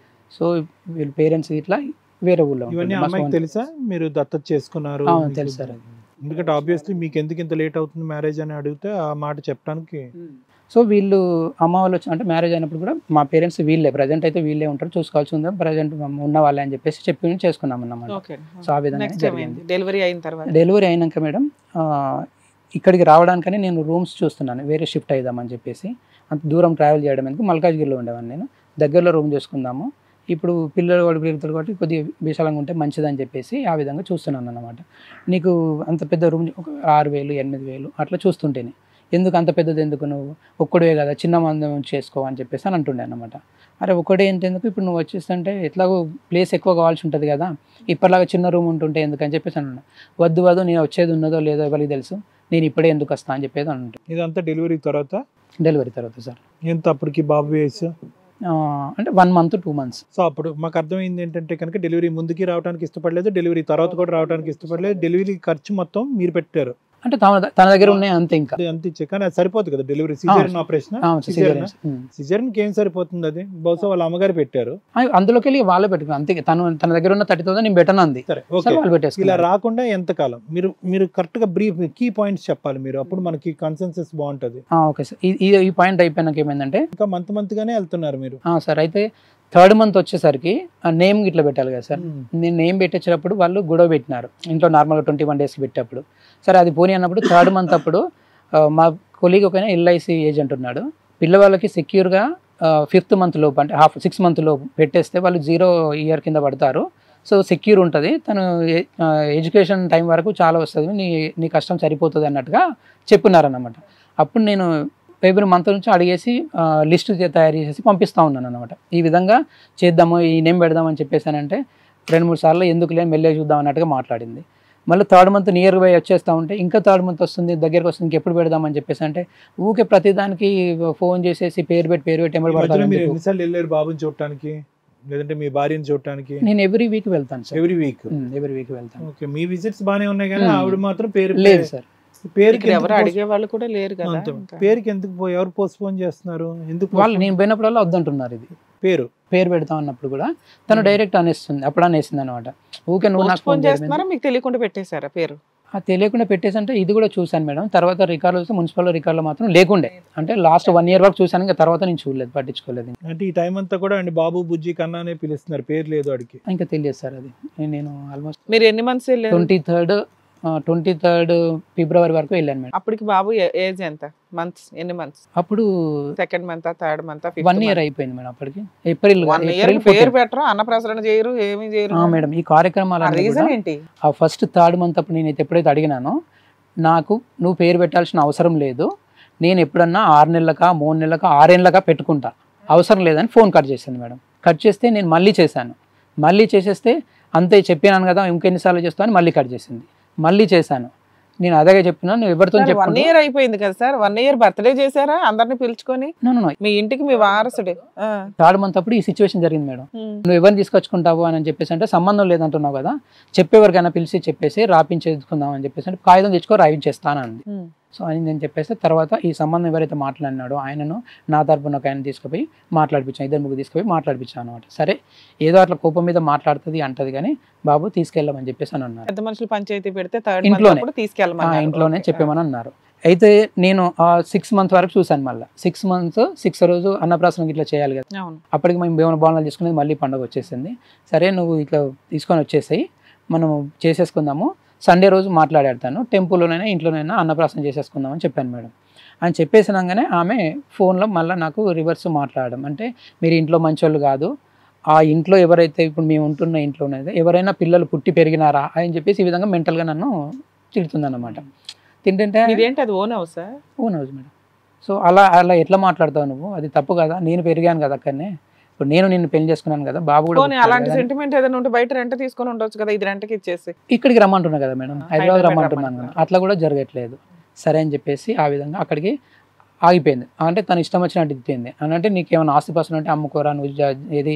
సో వీళ్ళ పేరెంట్స్ ఇట్లా వేరే ఊళ్ళో. తెలుసా మీరు దత్తత చేసుకున్నారు? తెలుసు సార్. ఎందుకంటే ఆబ్వియస్లీ మీకు ఎందుకు ఇంత లేట్ అవుతుంది మ్యారేజ్ అని అడిగితే ఆ మాట చెప్పడానికి. సో వీళ్ళు అమ్మ వాళ్ళు అంటే మ్యారేజ్ అయినప్పుడు కూడా మా పేరెంట్స్ వీళ్ళే, ప్రజెంట్ అయితే వీళ్ళే ఉంటారు, చూసుకోవాల్సి ఉందా ప్రజెంట్ ఉన్న వాళ్ళే అని చెప్పేసి చెప్పి చేసుకున్నాం అన్నమాట. సో ఆ విధంగా డెలివరీ అయిన తర్వాత, డెలివరీ అయినాక మేడం ఇక్కడికి రావడానికని నేను రూమ్స్ చూస్తున్నాను, వేరే షిఫ్ట్ అయిదామని చెప్పేసి. అంత దూరం ట్రావెల్ చేయడం ఎందుకు, మల్కాజ్గిరిలో ఉండేవాడిని నేను, దగ్గరలో రూమ్ చేసుకుందాము, ఇప్పుడు పిల్లలు వాడు పిల్లలు కాబట్టి కొద్దిగా విశాలంగా ఉంటే మంచిదని చెప్పేసి ఆ విధంగా చూస్తున్నాను అన్నమాట. నీకు అంత పెద్ద రూమ్ ఒక 6,000 8,000 అట్లా చూస్తుంటేనే, ఎందుకు అంత పెద్దది, ఎందుకు నువ్వు ఒక్కడే కదా చిన్న మందం చేసుకో అని చెప్పేసి అని అంటుండే అనమాట. అరే ఒక్కడే ఎందుకు, ఇప్పుడు నువ్వు వచ్చేస్తుంటే ఎట్లాగో ప్లేస్ ఎక్కువ కావాల్సి ఉంటుంది కదా, ఇప్పటిలాగా చిన్న రూమ్ ఉంటుంటే ఎందుకు అని చెప్పేసి అన్నా. వద్దు నేను వచ్చేది ఉన్నదో లేదో ఎవరికి తెలుసు, నేను ఇప్పుడే ఎందుకు వస్తా అని చెప్పేది అంటుంటే. ఇదంతా డెలివరీ తర్వాత? డెలివరీ తర్వాత సార్. ఎంత అప్పటికి బాబు వయసు? అంటే 1 month 2 months. సో అప్పుడు మాకు అర్థమైంది ఏంటంటే కనుక డెలివరీ ముందుకి రావడానికి ఇష్టపడలేదు, డెలివరీ తర్వాత కూడా రావడానికి ఇష్టపడలేదు, డెలివరీ ఖర్చు మొత్తం మీరు పెట్టారు. అంటే తన దగ్గర ఉన్నాయి అంతే, ఇంకా అంత ఇచ్చే. కానీ అది సరిపోతుంది కదా డెలివరీ, సిజేరియన్ ఆపరేషన్. సిజేరియన్కి ఏం సరిపోతుంది, అది బహుశా వాళ్ళ అమ్మగారు పెట్టారు, అందులోకి వెళ్ళి వాళ్ళే పెట్టుకున్నారు అంతే. తన దగ్గర ఉన్న 30,000 నేను బెటర్ అంది. ఇలా రాకుండా ఎంతకాలం మీరు కరెక్ట్ గా బ్రీఫ్ కీ పాయింట్స్ చెప్పాలి మీరు, అప్పుడు మనకి కన్సెన్సస్ బాగుంటది. Okay sir. ఈ పాయింట్ అయిపోయినాక ఏమైందంటే ఇంకా మంత్ గానే వెళ్తున్నారు మీరు. సార్ అయితే థర్డ్ మంత్ వచ్చేసరికి ఆ నేమ్ ఇట్లా పెట్టాలి కదా సార్, నేను నేమ్ పెట్టేటప్పుడు వాళ్ళు గొడవ పెట్టినారు ఇంట్లో నార్మల్గా 21 డేస్కి పెట్టేటప్పుడు. సరే అది పోనీ అన్నప్పుడు థర్డ్ మంత్ అప్పుడు మా కొలీగ్ ఒక ఎల్ఐసి ఏజెంట్ ఉన్నాడు, పిల్లవాళ్ళకి సెక్యూర్గా 5th మంత్ లోపు అంటే 6 month లోపు పెట్టేస్తే వాళ్ళు 0 year కింద పడతారు. సో సెక్యూర్ ఉంటుంది, తను ఎడ్యుకేషన్ టైం వరకు చాలా వస్తుంది, నీ కష్టం సరిపోతుంది అన్నట్టుగా చెప్పున్నారన్నమాట. అప్పుడు నేను ఫిబ్రవరి మంత్ నుంచి అడిగేసి లిస్ట్ తయారు చేసి పంపిస్తూ ఉన్నాను అనమాట. ఈ విధంగా చేద్దాము, ఈ నేమ్ పెడదామని చెప్పేసానంటే 2-3 సార్లు ఎందుకు లేని మెల్లే చూద్దాం అన్నట్టుగా మాట్లాడింది. మళ్ళీ థర్డ్ మంత్ నియర్ బై వచ్చేస్తూ ఉంటే ఇంకా థర్డ్ మంత్ వస్తుంది, దగ్గరకు వస్తుంది, ఇంకెప్పుడు పెడదామని చెప్పేసి అంటే ఊకే ప్రతిదానికి ఫోన్ చేసేసి పేరు పెట్టి ఎంబడి పడతాను. ఎన్నిసార్లు వెళ్ళారు బాబుని చూడటానికి లేదంటే మీ భార్యని చూడటానికి? నేను ఎవ్రీ వీక్ వెళ్తాను సార్. ఎవ్రీ వీక్ వెళ్తాను. ఓకే, మీ విజిట్స్ బానే ఉన్నాయి కానీ ఆవిడ మాత్రం పేరు లేదు సార్. పేరుకి ఎవరు అడిగే వాళ్ళు కూడా లేరు కదా. పేరుకి ఎందుకు ఎవరు పోస్ట్ పోన్ చేస్తున్నారు? ఎందుకు వాళ్ళు నేను పోయినప్పుడల్లా వద్దంటున్నారు. ఇది పేరు పెడతాం అన్నప్పుడు కూడా తను డైరెక్ట్ అనేస్తుంది, అప్పుడు అనేస్తుంది అనమాట. ఊకే నువ్వు నాకు ఫోన్ చేస్తున్నారా, మీకు తెలియకుండా పెట్టేశారా పేరు? తెలియకుండా పెట్టేసి అంటే ఇది కూడా చూశాను మేడం. తర్వాత రికార్డులు వస్తే మున్సిపల్ రికార్డులో మాత్రం లేకుండే, అంటే లాస్ట్ 1 year వరకు చూశాను, ఇంకా తర్వాత నేను చూడలేదు, పట్టించుకోలేదు. అంటే ఈ టైం అంతా కూడా అండి బాబు బుజ్జి కన్నానే పిలుస్తున్నారు, పేరు లేదు అడిగి. ఇంకా తెలియదు సార్. అది నేను ఆల్మోస్ట్ మీరు ఎన్ని మంత్స్ వెళ్ళారు? 23rd ఫిబ్రవరి వరకు వెళ్ళాను మేడం. అప్పటికి బాబు ఏజ్ ఎంత? మంత్స్ ఎన్ని మంత్స్? అప్పుడు second month, third month, 1 year అయిపోయింది మేడం. అప్పటికి ఏప్రిల్ పేరు పెట్టరు, అన్నప్రాసన చేయరు, ఏమీ చేయరు మేడం. ఈ కార్యక్రమాలు రీజన్ ఏంటి? ఆ ఫస్ట్ థర్డ్ మంత్ అప్పుడు నేనైతే ఎప్పుడైతే అడిగినానో నాకు నువ్వు పేరు పెట్టాల్సిన అవసరం లేదు, నేను ఎప్పుడన్నా 6 నెలలకా 3 నెలలకా 6 ఏళ్ళకా పెట్టుకుంటా, అవసరం లేదని ఫోన్ కట్ చేసింది మేడం. కట్ చేస్తే నేను మళ్ళీ చేశాను, మళ్ళీ చేసేస్తే అంతే చెప్పినాను కదా ఇంకెన్నిసార్లు చేస్తాను అని మళ్ళీ కట్ చేసింది. మళ్ళీ చేశాను, నేను అదే చెప్పినా నువ్వు ఎవరితో 1 year అయిపోయింది కదా సార్. 1 year బర్త్డే చేశారా అందరిని పిలుచుకొని? మీ ఇంటికి మీ వారసుడే. థర్డ్ మంత్ అప్పుడు ఈ సిచ్యువేషన్ జరిగింది మేడం. నువ్వు ఎవరిని తీసుకొచ్చుకుంటావు అని చెప్పేసి అంటే సంబంధం లేదంటున్నావు కదా, చెప్పేవరకైనా పిలిచి చెప్పేసి రాపించేసుకుందాం అని చెప్పేసి అంటే కాగితం తెచ్చుకో రాయించేస్తానంది. సో అని నేను చెప్పేస్తే తర్వాత ఈ సంబంధం ఎవరైతే మాట్లాడినాడో ఆయనను నా తరపున ఒక ఆయన తీసుకుపోయి మాట్లాడిపించాను, 2-3 తీసుకుపోయి మాట్లాడిపించాను అనమాట. సరే ఏదో అట్లా కోపం మీద మాట్లాడుతుంది అంటది కానీ బాబు తీసుకెళ్ళమని చెప్పేసి అని అన్నారు. పెద్ద మనుషులు పంచాయతీ పెడితే ఇంట్లోనే చెప్పేమని అన్నారు. అయితే నేను 6 months వరకు చూసాను. మళ్ళీ 6 months 6వ రోజు అన్నప్రాసనం ఇట్లా చేయాలి కదా, అప్పటికి మేము భీమన భవనాలు తీసుకునేది మళ్ళీ పండుగ వచ్చేసింది. సరే నువ్వు ఇట్లా తీసుకొని వచ్చేసాయి, మనం చేసేసుకుందాము, సండే రోజు మాట్లాడాడతాను, టెంపుల్లోనైనా ఇంట్లోనైనా అన్నప్రాసన చేసేసుకుందాం అని చెప్పాను మేడం. అని చెప్పేసినాగానే ఆమె ఫోన్లో మళ్ళీ నాకు రివర్స్ మాట్లాడడం, అంటే మీరు ఇంట్లో మంచోళ్ళు కాదు, ఆ ఇంట్లో ఎవరైతే ఇప్పుడు మేము ఉంటున్న ఇంట్లోనే ఎవరైనా పిల్లలు పుట్టి పెరిగినారా అని చెప్పేసి ఈ విధంగా మెంటల్గా నన్ను తిడుతుందన్నమాట. తింటుంటే అది ఓన్ హౌస్ మేడం. సో అలా ఎట్లా మాట్లాడతావు నువ్వు, అది తప్పు కదా, నేను పెరిగాను కదా అక్కడనే, ఇప్పుడు నేను నిన్ను పెళ్లి చేసుకున్నాను కదా, బాబు కూడా అలాంటి సెంటిమెంట్ ఏదైనా ఉంటే బయట రెంట్ తీసుకొని ఉండొచ్చు కదా, ఇది రెంట్కి ఇచ్చేసి ఇక్కడికి రమ్మంటున్నా కదా మేడం, హైదరాబాద్ రమ్మంటున్నాను కదా, అట్లా కూడా జరగట్లేదు. సరే అని చెప్పేసి ఆ విధంగా అక్కడికి ఆగిపోయింది. అంటే తను ఇష్టం వచ్చినట్టు ఇచ్చింది అని, అంటే నీకేమైనా ఆస్తిపాస్తులు అంటే అమ్ముకోరా, నువ్వు ఏది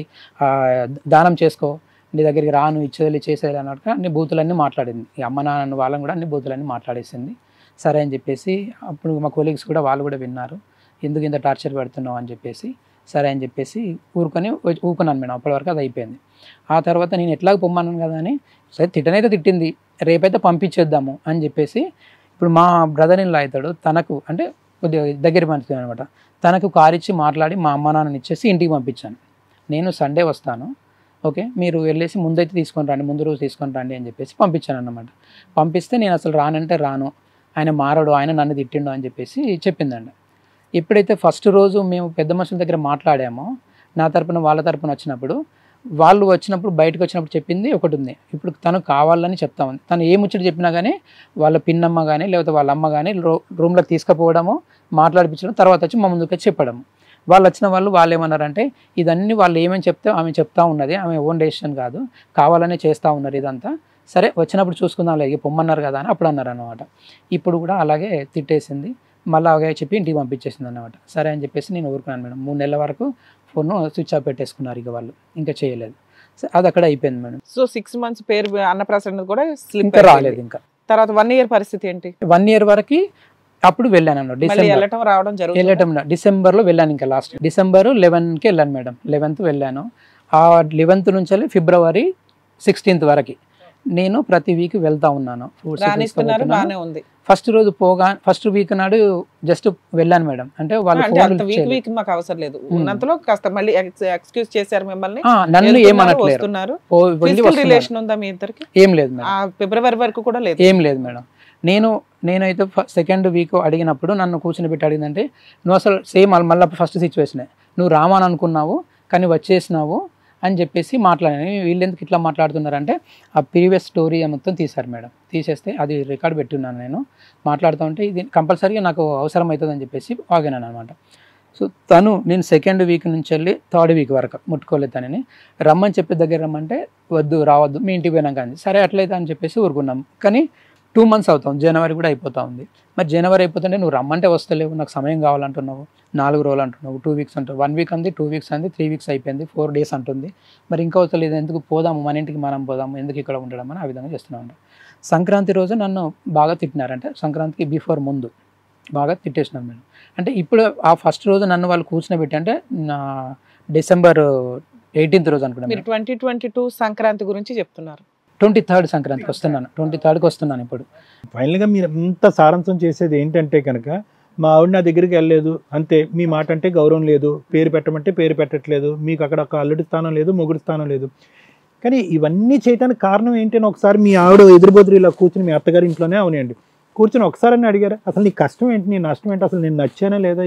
దానం చేసుకో, నీ దగ్గరికి రాను, ఇచ్చేది చేసేది అన్నట్టుగా అన్ని బూతులన్నీ మాట్లాడింది. ఈ అమ్మ నాన్న వాళ్ళని కూడా అన్ని బూతులన్నీ మాట్లాడేసింది. సరే అని చెప్పేసి అప్పుడు మా కొలీగ్స్ కూడా వాళ్ళు కూడా విన్నారు, ఎందుకు ఇంత టార్చర్ పెడుతున్నావు అని చెప్పేసి. సరే అని చెప్పేసి ఊరుకున్నాను మేడం. అప్పటి వరకు అది అయిపోయింది. ఆ తర్వాత నేను ఎట్లాగ పొమ్మన్నాను కదా అని, సరే తిట్టనైతే తిట్టింది, రేపైతే పంపించేద్దాము అని చెప్పేసి. ఇప్పుడు మా బ్రదర్ ఇన్ లా అవుతాడు, తనకు అంటే కొద్దిగా దగ్గర మనిషి అనమాట, తనకు కారు ఇచ్చి మాట్లాడి మా అమ్మ నాన్నని ఇచ్చేసి ఇంటికి పంపించాను. నేను సండే వస్తాను, ఓకే మీరు వెళ్ళేసి ముందైతే తీసుకొని రండి, ముందు రోజు తీసుకొని రండి అని చెప్పేసి పంపించాను అన్నమాట. పంపిస్తే నేను అసలు రానంటే రాను, ఆయన మారడు, ఆయన నన్ను తిట్టిండు అని చెప్పేసి చెప్పిందండి. ఎప్పుడైతే ఫస్ట్ రోజు మేము పెద్ద మనుషుల దగ్గర మాట్లాడామో, నా తరపున వాళ్ళ తరపున వచ్చినప్పుడు, వాళ్ళు వచ్చినప్పుడు బయటకు వచ్చినప్పుడు చెప్పింది ఒకటి ఉంది. ఇప్పుడు తను కావాలని చెప్తా ఉంది, తను ఏ ముచ్చట చెప్పినా కానీ వాళ్ళ పిన్నమ్మ కానీ లేకపోతే వాళ్ళ అమ్మ కానీ రూమ్లోకి తీసుకుపోవడము, మాట్లాడిపించడం, తర్వాత వచ్చి మా ముందుకు చెప్పడము. వాళ్ళు వచ్చిన వాళ్ళు ఏమన్నారంటే ఇదన్నీ వాళ్ళు ఏమని చెప్తే ఆమె చెప్తా ఉన్నది, ఆమె ఓన్ డెసిషన్ కాదు, కావాలనే చేస్తూ ఉన్నారు ఇదంతా, సరే వచ్చినప్పుడు చూసుకుందాం లేదు పొమ్మన్నారు కదా అని అప్పుడు అన్నారు అనమాట. ఇప్పుడు కూడా అలాగే తిట్టేసింది, మళ్ళీ అలాగే చెప్పి ఇంటికి పంపించేసింది అన్నమాట. సరే అని చెప్పేసి నేను ఊరుకున్నాను మేడం. 3 నెలల వరకు ఫోన్ స్విచ్ ఆఫ్ పెట్టేసుకున్నారు, ఇక వాళ్ళు ఇంకా చేయలేదు. అది అక్కడ అయిపోయింది మేడం. సో 6 months పేరు అన్నప్రాసన కూడా ఇంకా రాలేదు. ఇంకా తర్వాత 1 year పరిస్థితి ఏంటి? 1 year వరకు అప్పుడు వెళ్ళాను అన్నమాట. డిసెంబర్లో వెళ్ళాను, ఇంకా లాస్ట్ డిసెంబర్ 11కి వెళ్ళాను మేడం. 11th వెళ్ళాను. ఆ 11th నుంచి February 16th వరకు నేను ప్రతి వీక్ వెళ్తా ఉన్నాను. రాణిస్తున్నారు, బానే ఉంది. ఫస్ట్ వీక్ నాడు జస్ట్ వెళ్ళాను మేడం. అంటే వాళ్ళు అంటే అంత వీక్ మాకు అవసరం లేదు, ఉన్నంతలో కాస్త మళ్ళీ ఎక్స్క్యూజ్ చేశారు మిమ్మల్ని, నన్ను ఏమనట్లేదు. రిలేషన్ ఉందా మీ ఇద్దరికి? ఏం లేదు మేడం, ఫిబ్రవరి వరకు కూడా లేదు. ఏం లేదు మేడం. నేనైతే సెకండ్ వీక్ అడిగినప్పుడు నన్ను కూర్చుని పెట్టి అడిగిందంటే, నువ్వు అసలు సేమ్ మళ్ళీ ఫస్ట్ సిచ్యువేషనే, నువ్వు రామని అనుకున్నావు కానీ వచ్చేసినావు అని చెప్పేసి మాట్లాడాను. వీళ్ళు ఎందుకు ఇట్లా మాట్లాడుతున్నారంటే ఆ ప్రీవియస్ స్టోరీ మొత్తం తీశారు మేడం. తీసేస్తే అది రికార్డ్ పెట్టున్నాను నేను మాట్లాడుతూ ఉంటే, ఇది కంపల్సరీగా నాకు అవసరం అవుతుంది అని చెప్పేసి ఆగినాను అనమాట. సో నేను సెకండ్ వీక్ నుంచి వెళ్ళి థర్డ్ వీక్ వరకు ముట్టుకోలేదు తనని. రమ్మని చెప్పి దగ్గర రమ్మంటే వద్దు రావద్దు మీ ఇంటికి పోయినాం కానీ, సరే అట్లయితే అని చెప్పేసి ఊరుకున్నాం. కానీ 2 months అవుతుంది, జనవరి కూడా అయిపోతూ ఉంది. మరి జనవరి అయిపోతుంటే నువ్వు రమ్మంటే వస్తలేవు, నాకు సమయం కావాలంటున్నావు, 4 రోజులు అంటున్నావు, 2 weeks అంటావు, 1 week అంది, 2 weeks అంది, 3 weeks అయిపోయింది, 4 days అంటుంది. మరి ఇంకా వస్తలేదు, ఎందుకు పోదాము మన ఇంటికి మనం పోదాము, ఎందుకు ఇక్కడ ఉండడం అని ఆ విధంగా చేస్తున్నాను. సంక్రాంతి రోజు నన్ను బాగా తిట్టినారంటే, సంక్రాంతికి బిఫోర్ ముందు బాగా తిట్టేసినాను నేను. అంటే ఇప్పుడు ఆ ఫస్ట్ రోజు నన్ను వాళ్ళు కూర్చుని అంటే నా December 18th రోజు అనుకున్నాను. మీరు 2022 సంక్రాంతి గురించి చెప్తున్నారు. 23rd సంక్రాంతికి వస్తున్నాను, 23rd వస్తున్నాను. ఇప్పుడు ఫైనల్గా మీరు ఎంత సారాంశం చేసేది ఏంటంటే కనుక, మా ఆవిడ నా దగ్గరికి వెళ్ళలేదు అంతే, మీ మాట అంటే గౌరవం లేదు, పేరు పెట్టమంటే పేరు పెట్టట్లేదు, మీకు అక్కడ ఒక అల్లుడి స్థానం లేదు, మొగుడి స్థానం లేదు. కానీ ఇవన్నీ చేయడానికి కారణం ఏంటి అని ఒకసారి మీ ఆవిడ ఎదురుబొదురు ఇలా కూర్చుని, మీ అత్తగారి ఇంట్లోనే అవునండి కూర్చొని ఒకసారి అని అడిగారా, అసలు నీ కష్టం ఏంటి, నీ నష్టం ఏంటి, అసలు నేను నచ్చానా లేదా,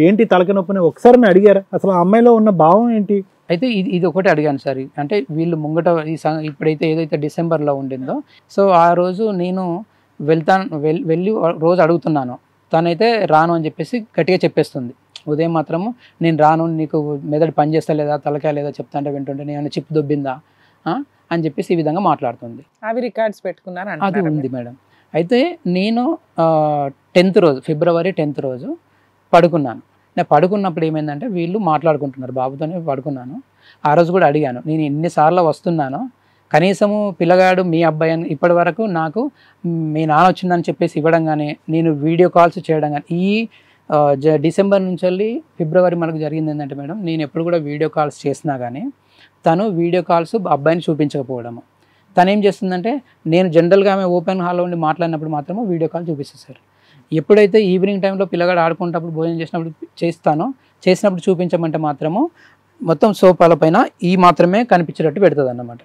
ఏంటి తలకనొప్పని ఒకసారి అడిగారా, అసలు ఆ అమ్మాయిలో ఉన్న భావం ఏంటి? అయితే ఇది ఒకటి అడిగాను సార్. అంటే వీళ్ళు ముంగట ఇప్పుడైతే ఏదైతే డిసెంబర్లో ఉండిందో, సో ఆ రోజు నేను వెళ్ళి రోజు అడుగుతున్నాను, తనైతే రాను అని చెప్పేసి గట్టిగా చెప్పేస్తుంది. ఉదయం మాత్రము నేను రాను, నీకు మెదడు పని చేస్తా లేదా, తలకాయ లేదా చెప్తా అంటే వింటుంటే, నేను చిప్ దొబ్బిందా అని చెప్పేసి ఈ విధంగా మాట్లాడుతుంది. అవి రికార్డ్స్ పెట్టుకున్నారు, అది ఉంది మేడం. అయితే నేను 10th రోజు, February 10th రోజు పడుకున్నాను. నేను పడుకున్నప్పుడు ఏమైందంటే వీళ్ళు మాట్లాడుకుంటున్నారు, బాబుతోనే పడుకున్నాను. ఆ రోజు కూడా అడిగాను, నేను ఎన్నిసార్లు వస్తున్నానో కనీసము పిల్లగాడు మీ అబ్బాయి అని ఇప్పటి వరకు నాకు మీ నాన్న వచ్చిందని చెప్పేసి ఇవ్వడం కానీ, నేను వీడియో కాల్స్ చేయడం కానీ, ఈ డిసెంబర్ నుంచి వెళ్ళి ఫిబ్రవరి మనకు జరిగింది ఏంటంటే మేడం, నేను ఎప్పుడు కూడా వీడియో కాల్స్ చేసినా కానీ తను వీడియో కాల్స్ అబ్బాయిని చూపించకపోవడము. తను ఏం చేస్తుందంటే, నేను జనరల్గా ఆమె ఓపెన్ హాల్లో ఉండి మాట్లాడినప్పుడు మాత్రమే వీడియో కాల్ చూపిస్తారు. ఎప్పుడైతే ఈవినింగ్ టైంలో పిల్లగాడు ఆడుకుంటప్పుడు భోజనం చేసినప్పుడు చూపించమంటే మాత్రము మొత్తం సోఫాల పైన ఈ మాత్రమే కనిపించేటట్టు పెడుతుంది అన్నమాట.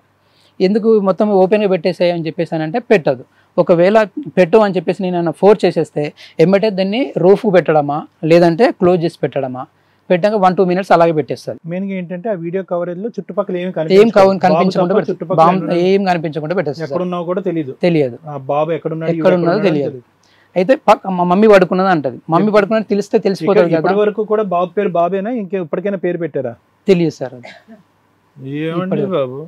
ఎందుకు మొత్తం ఓపెన్గా పెట్టేసాయి అని చెప్పేసానంటే పెట్టదు. ఒకవేళ పెట్టు అని చెప్పేసి నేను ఫోర్స్ చేసేస్తే ఎమ్మటే దాన్ని రూఫ్కు పెట్టడమా లేదంటే క్లోజ్ చేసి పెట్టడమా, పెట్టాక 1-2 minutes అలాగే పెట్టేస్తారు. మెయిన్గా ఏంటంటే ఆ వీడియో కవరేజ్ లో చుట్టుపక్కల ఏం కనిపించకుండా ఏం కనిపించకుండా పెట్టేస్తారు. ఎక్కడున్నావు కూడా తెలియదు, బాబు ఎక్కడున్నదో తెలియదు. అయితే మా మమ్మీ పడుకున్నది అంటది, మమ్మీ పడుకున్నది తెలిసిపోతుంది కదా. ఇప్పటి వరకు కూడా బాబు పేరు బాబేనా, ఇంకా ఇప్పటికైనా పేరు పెట్టారా? తెలియదు సార్. ఏమండి బాబు,